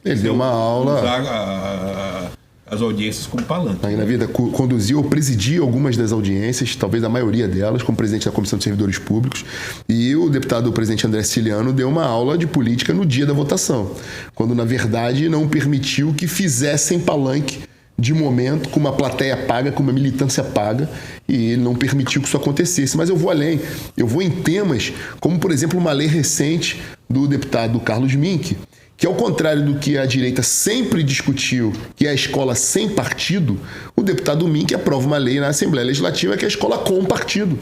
Ele deu uma aula... as audiências como palanque. Na vida, conduziu ou presidiu algumas das audiências, talvez a maioria delas, como presidente da Comissão de Servidores Públicos, e o deputado, o presidente André Siciliano, deu uma aula de política no dia da votação, quando, na verdade, não permitiu que fizessem palanque de momento, com uma plateia paga, com uma militância paga, e ele não permitiu que isso acontecesse. Mas eu vou além, eu vou em temas como, por exemplo, uma lei recente do deputado Carlos Mink, que ao contrário do que a direita sempre discutiu, que é a escola sem partido, o deputado Mink aprova uma lei na Assembleia Legislativa que é a escola com partido,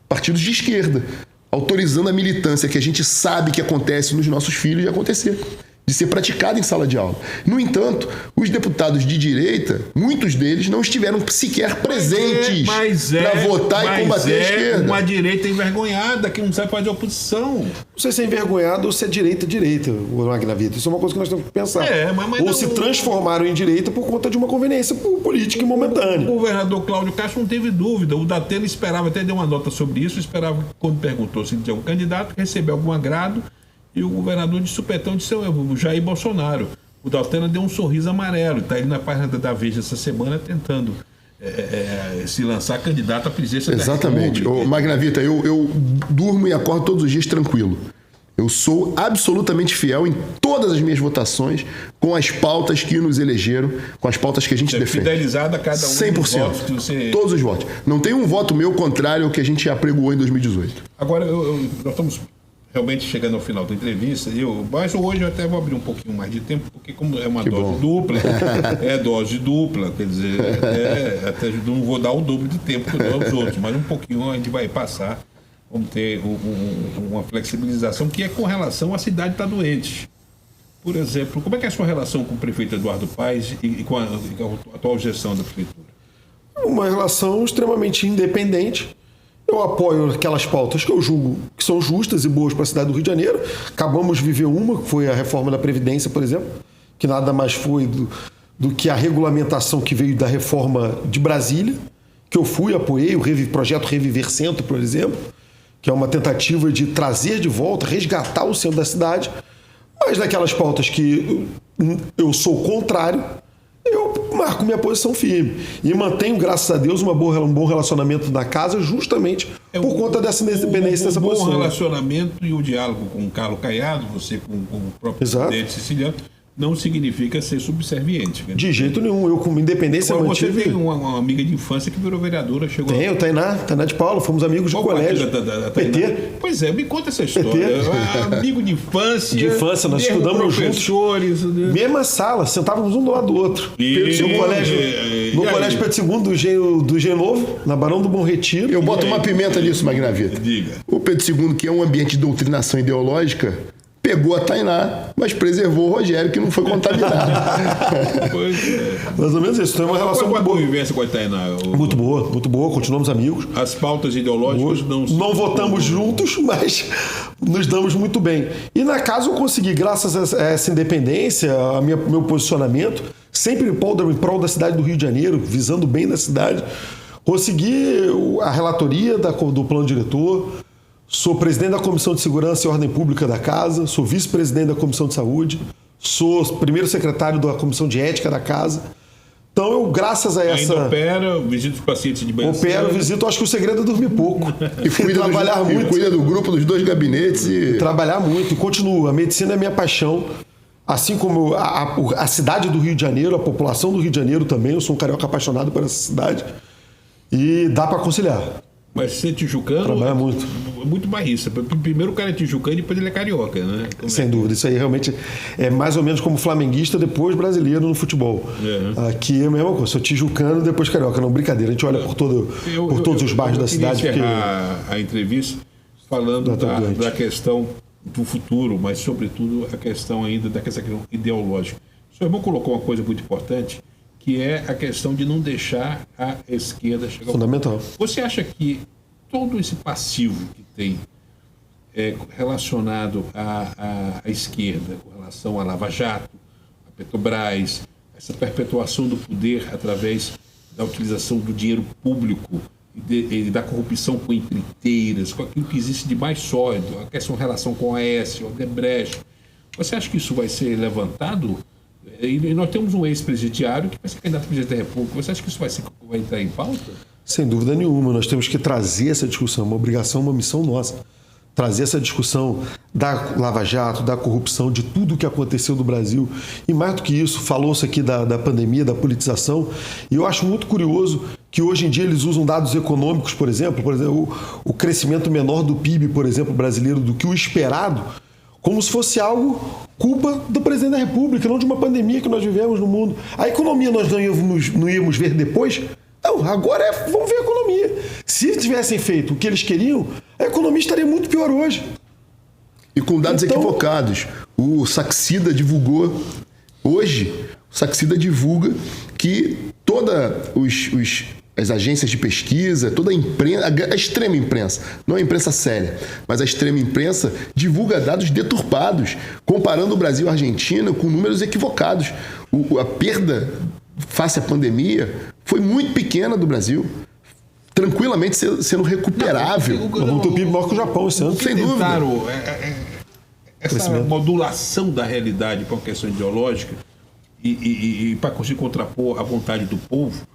partidos de esquerda, autorizando a militância que a gente sabe que acontece nos nossos filhos de acontecer, de ser praticada em sala de aula. No entanto, os deputados de direita, muitos deles não estiveram sequer presentes para votar e combater a esquerda. Uma direita envergonhada que não sabe fazer oposição. Não sei se é envergonhado ou se é direita, Magna Vita. Isso é uma coisa que nós temos que pensar. Ou se transformaram em direita por conta de uma conveniência política e momentânea. O governador Cláudio Castro não teve dúvida. O Datena esperava, até deu uma nota sobre isso, esperava, quando perguntou se tinha um candidato, receber algum agrado. E o governador de supetão disse o Jair Bolsonaro. O Datena deu um sorriso amarelo. Está aí na página da Veja essa semana tentando se lançar candidato à presidência da República. Exatamente. Magna Vita, eu durmo e acordo todos os dias tranquilo. Eu sou absolutamente fiel em todas as minhas votações com as pautas que nos elegeram, com as pautas que a gente defende. Fidelizado a cada um 100%. Dos votos que você... Todos os votos. Não tem um voto meu contrário ao que a gente apregoou em 2018. Agora, nós estamos realmente chegando ao final da entrevista, mas hoje eu até vou abrir um pouquinho mais de tempo, porque como é uma dose dupla, quer dizer, até não vou dar o dobro de tempo que eu dou aos outros, mas um pouquinho a gente vai passar vamos ter uma flexibilização que é com relação à cidade estar doente. Por exemplo, como é que é a sua relação com o prefeito Eduardo Paes e com a atual gestão da prefeitura? Uma relação extremamente independente. Eu apoio aquelas pautas que eu julgo que são justas e boas para a cidade do Rio de Janeiro. Acabamos de viver uma, que foi a reforma da Previdência, por exemplo, que nada mais foi do que a regulamentação que veio da reforma de Brasília, que eu apoiei, o projeto Reviver Centro, por exemplo, que é uma tentativa de trazer de volta, resgatar o centro da cidade, mas naquelas pautas que eu sou contrário, eu marco minha posição firme e mantenho, graças a Deus, um bom relacionamento na casa, justamente por conta dessa independência dessa posição. Um bom relacionamento e o diálogo com o Carlos Caiado, você com o próprio presidente siciliano, não significa ser subserviente. Né? De jeito nenhum. Eu, como independência, mantive... Você tem uma amiga de infância que virou vereadora, chegou... Tenho, Tainá de Paula, fomos amigos de colégio. PT. Pois é, me conta essa história. Amigo de infância. De infância, nós estudamos juntos. Mesma sala, sentávamos um do lado do outro. No colégio Pedro II do Engenho Novo, na Barão do Bom Retiro. Eu boto uma pimenta nisso, Magnavita. Diga. O Pedro II, que é um ambiente de doutrinação ideológica, pegou a Tainá, mas preservou o Rogério, que não foi contaminado. Pois é. Mais ou menos isso. Tem uma relação muito boa. Qual a convivência com a Tainá? Muito boa, continuamos amigos. As pautas ideológicas não votamos juntos, mas nos damos muito bem. E na casa eu consegui, graças a essa independência, meu posicionamento, sempre em prol da cidade do Rio de Janeiro, visando o bem da cidade, consegui a relatoria do plano diretor. Sou presidente da Comissão de Segurança e Ordem Pública da Casa, sou vice-presidente da Comissão de Saúde, sou primeiro secretário da Comissão de Ética da Casa. Então, eu, graças a essa... Ainda opera, visita os pacientes de manhã. Visito, acho que o segredo é dormir pouco. E trabalhar muito. E cuida do grupo dos 2 gabinetes. Trabalhar muito, e continuo. A medicina é minha paixão. Assim como a cidade do Rio de Janeiro, a população do Rio de Janeiro também. Eu sou um carioca apaixonado por essa cidade. E dá para conciliar. Mas ser tijucano trabalha muito. Muito bairrista. Primeiro o cara é tijucano e depois ele é carioca, né? Sem dúvida. Isso aí realmente é mais ou menos como flamenguista, depois brasileiro no futebol. Aqui é a mesma coisa. Sou tijucano, depois carioca. Não, brincadeira. A gente olha por todos os bairros da cidade. Eu encerrar a entrevista falando da questão do futuro, mas sobretudo a questão ainda da questão ideológica. O seu irmão colocou uma coisa muito importante, que é a questão de não deixar a esquerda chegar... Fundamental. Você acha que todo esse passivo que tem relacionado à esquerda, com relação à Lava Jato, a Petrobras, essa perpetuação do poder através da utilização do dinheiro público e da corrupção com empreiteiras, com aquilo que existe de mais sólido, a questão em relação com a Aécio, a Odebrecht, você acha que isso vai ser levantado? E nós temos um ex-presidiário que vai ser candidato a presidente da República. Você acha que isso vai entrar em pauta? Sem dúvida nenhuma. Nós temos que trazer essa discussão, uma obrigação, uma missão nossa. Trazer essa discussão da Lava Jato, da corrupção, de tudo o que aconteceu no Brasil. E mais do que isso, falou-se aqui da pandemia, da politização. E eu acho muito curioso que hoje em dia eles usam dados econômicos, por exemplo, o crescimento menor do PIB, por exemplo, brasileiro, do que o esperado, como se fosse algo culpa do presidente da República, não de uma pandemia que nós vivemos no mundo. A economia nós não íamos ver depois? Não, agora vamos ver a economia. Se tivessem feito o que eles queriam, a economia estaria muito pior hoje. E com dados equivocados. O Saxida divulgou hoje, o Saxida divulga que as agências de pesquisa, toda a imprensa, a extrema imprensa, não a imprensa séria, mas a extrema imprensa divulga dados deturpados, comparando o Brasil e a Argentina com números equivocados. A perda face à pandemia foi muito pequena do Brasil, tranquilamente sendo recuperável. O PIB maior que o Japão esse ano. Sem dúvida. Essa modulação da realidade para uma questão ideológica e para conseguir contrapor a vontade do povo,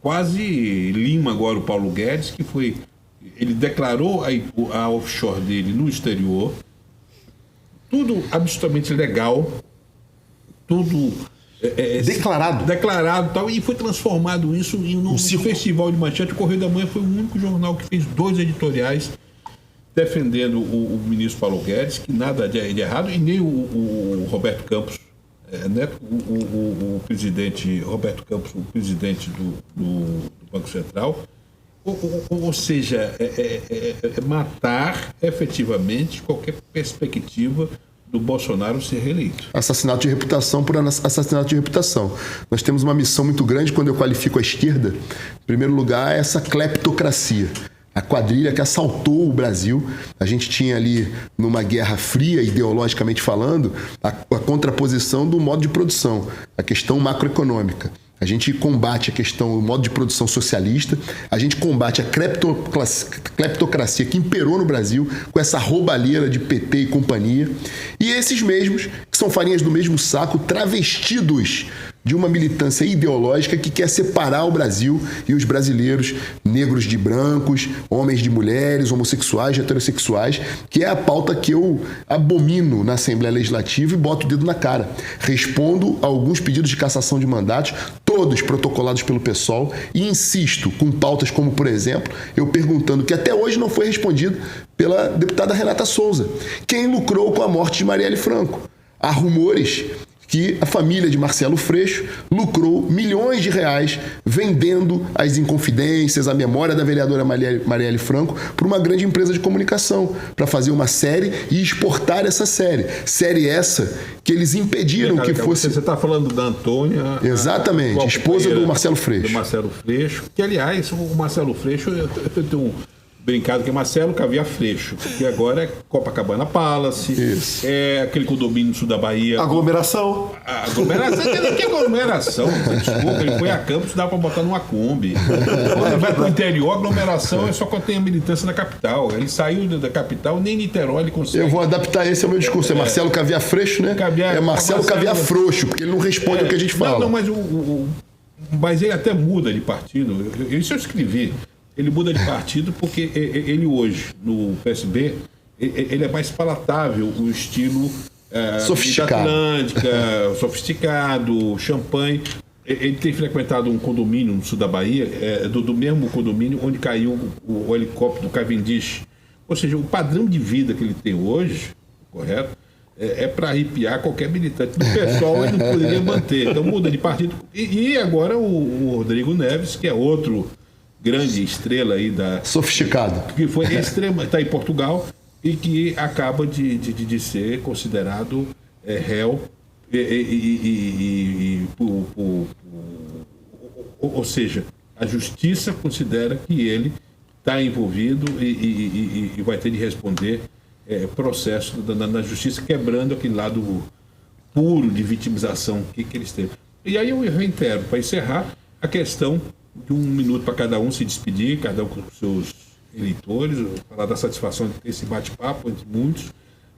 quase lima agora o Paulo Guedes, que ele declarou a offshore dele no exterior, tudo absolutamente legal, tudo declarado tal, e foi transformado isso em um festival de manchete. O Correio da Manhã foi o único jornal que fez 2 editoriais defendendo o ministro Paulo Guedes, que nada de errado, e nem o Roberto Campos Neto, o presidente Roberto Campos, o presidente do Banco Central, Ou seja, matar efetivamente qualquer perspectiva do Bolsonaro ser reeleito. Assassinato de reputação por assassinato de reputação. Nós temos uma missão muito grande quando eu qualifico a esquerda. Em primeiro lugar, essa cleptocracia. A quadrilha que assaltou o Brasil. A gente tinha ali, numa guerra fria, ideologicamente falando, a contraposição do modo de produção, a questão macroeconômica. A gente combate a questão, o modo de produção socialista, a gente combate a cleptocracia que imperou no Brasil com essa roubalheira de PT e companhia. E esses mesmos, que são farinhas do mesmo saco, travestidos de uma militância ideológica que quer separar o Brasil e os brasileiros, negros de brancos, homens de mulheres, homossexuais, heterossexuais, que é a pauta que eu abomino na Assembleia Legislativa e boto o dedo na cara. Respondo a alguns pedidos de cassação de mandatos, todos protocolados pelo PSOL, e insisto com pautas como, por exemplo, eu perguntando, que até hoje não foi respondido pela deputada Renata Souza, quem lucrou com a morte de Marielle Franco. Há rumores que a família de Marcelo Freixo lucrou milhões de reais vendendo as Inconfidências, a memória da vereadora Marielle Franco, para uma grande empresa de comunicação, para fazer uma série e exportar essa série. Série essa que eles impediram que fosse... Você está falando da Antônia... Exatamente, esposa do Marcelo Freixo. Do Marcelo Freixo, que, aliás, o Marcelo Freixo, eu tenho brincado que é Marcelo Caviar Freixo, que agora é Copacabana Palace, Isso. É aquele condomínio no sul da Bahia. Aglomeração. Aglomeração? Que aglomeração? Desculpa, ele foi a Campos, dá para botar numa Kombi. Quando ele vai para o interior, aglomeração é só quando tem a militância na capital. Ele saiu da capital, nem Niterói ele consegue. Eu vou adaptar esse ao meu discurso. É Marcelo Caviar Freixo, né? É Marcelo Caviar Frouxo, porque ele não responde ao que a gente fala. Não, mas ele até muda de partido. Isso eu escrevi. Ele muda de partido porque ele hoje, no PSB, ele é mais palatável, o estilo sofisticado. Atlântica, sofisticado, champanhe. Ele tem frequentado um condomínio no sul da Bahia, do mesmo condomínio onde caiu o helicóptero do Cavendish. Ou seja, o padrão de vida que ele tem hoje, correto? É para arrepiar qualquer militante. Do pessoal ele não poderia manter. Então muda de partido. E agora o Rodrigo Neves, que é outro grande estrela aí da... Sofisticado. Que foi extrema, está em Portugal e que acaba de ser considerado réu. Ou seja, a justiça considera que ele está envolvido e vai ter de responder processo na justiça, quebrando aquele lado puro de vitimização que eles têm. E aí eu reitero, para encerrar, a questão de 1 minuto para cada um se despedir, cada um com os seus eleitores, falar da satisfação de ter esse bate-papo entre muitos,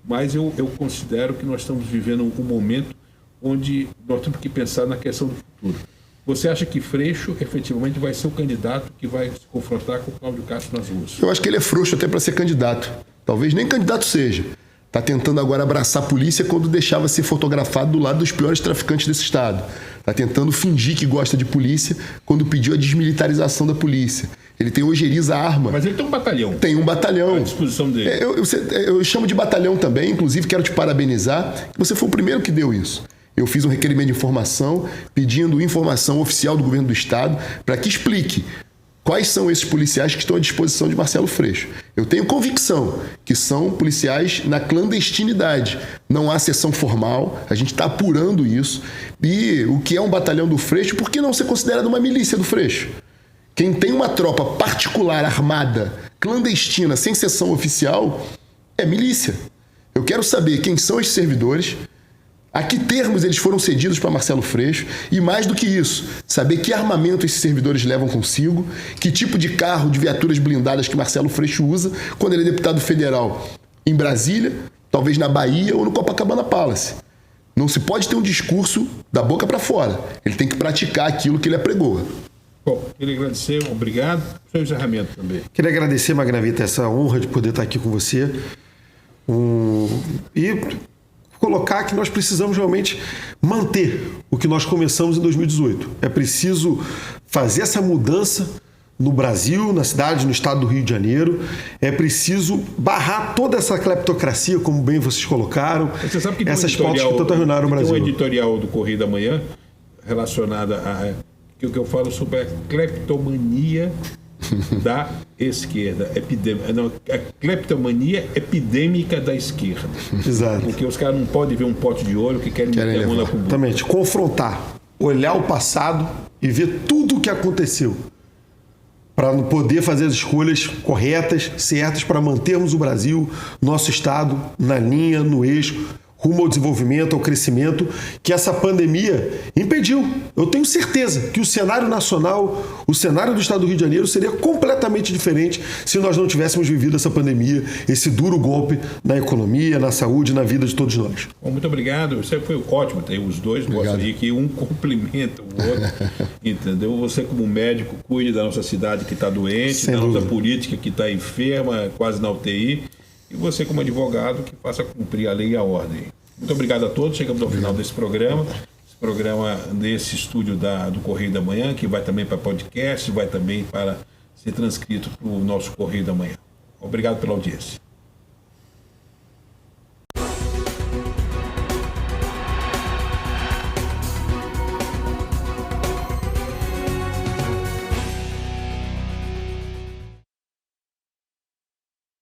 mas eu considero que nós estamos vivendo um momento onde nós temos que pensar na questão do futuro. Você acha que Freixo efetivamente vai ser o candidato que vai se confrontar com o Cláudio Castro nas ruas? Eu acho que ele é frouxo até para ser candidato. Talvez nem candidato seja. Está tentando agora abraçar a polícia quando deixava ser fotografado do lado dos piores traficantes desse estado. Está tentando fingir que gosta de polícia quando pediu a desmilitarização da polícia. Ele tem ojeriza a arma. Mas ele tem um batalhão. Tem um batalhão. À disposição dele. Eu chamo de batalhão também, inclusive quero te parabenizar, que você foi o primeiro que deu isso. Eu fiz um requerimento de informação, pedindo informação oficial do governo do estado para que explique quais são esses policiais que estão à disposição de Marcelo Freixo. Eu tenho convicção que são policiais na clandestinidade. Não há sessão formal, a gente está apurando isso. E o que é um batalhão do Freixo, por que não ser considerado uma milícia do Freixo? Quem tem uma tropa particular, armada, clandestina, sem sessão oficial, é milícia. Eu quero saber quem são esses servidores, a que termos eles foram cedidos para Marcelo Freixo e, mais do que isso, saber que armamento esses servidores levam consigo, que tipo de carro, de viaturas blindadas que Marcelo Freixo usa quando ele é deputado federal em Brasília, talvez na Bahia ou no Copacabana Palace. Não se pode ter um discurso da boca para fora. Ele tem que praticar aquilo que ele apregoa. Bom, queria agradecer, obrigado. Seu encerramento também. Queria agradecer, Magnavita, essa honra de poder estar aqui com você. E colocar que nós precisamos realmente manter o que nós começamos em 2018. É preciso fazer essa mudança no Brasil, na cidade, no estado do Rio de Janeiro. É preciso barrar toda essa cleptocracia, como bem vocês colocaram. Você sabe que essas pautas que tanto arruinaram o Brasil. Tem um editorial do Correio da Manhã relacionada a que eu falo sobre a cleptomania da esquerda. A cleptomania epidêmica da esquerda. Exato. Porque os caras não podem ver um pote de ouro que querem meter a mão na cubuca. Exatamente. Confrontar, olhar o passado e ver tudo o que aconteceu para poder fazer as escolhas corretas, certas, para mantermos o Brasil, nosso Estado, na linha, no eixo, rumo ao desenvolvimento, ao crescimento, que essa pandemia impediu. Eu tenho certeza que o cenário nacional, o cenário do Estado do Rio de Janeiro seria completamente diferente se nós não tivéssemos vivido essa pandemia, esse duro golpe na economia, na saúde, na vida de todos nós. Bom, muito obrigado. Você foi ótimo. Tem os dois, gostaria que um complementa o outro. Entendeu? Você, como médico, cuide da nossa cidade que está doente, da nossa política que está enferma, quase na UTI. E você, como advogado, que faça cumprir a lei e a ordem. Muito obrigado a todos. Chegamos ao final desse programa. Esse programa desse estúdio do Correio da Manhã, que vai também para podcast, vai também para ser transcrito para o nosso Correio da Manhã. Obrigado pela audiência.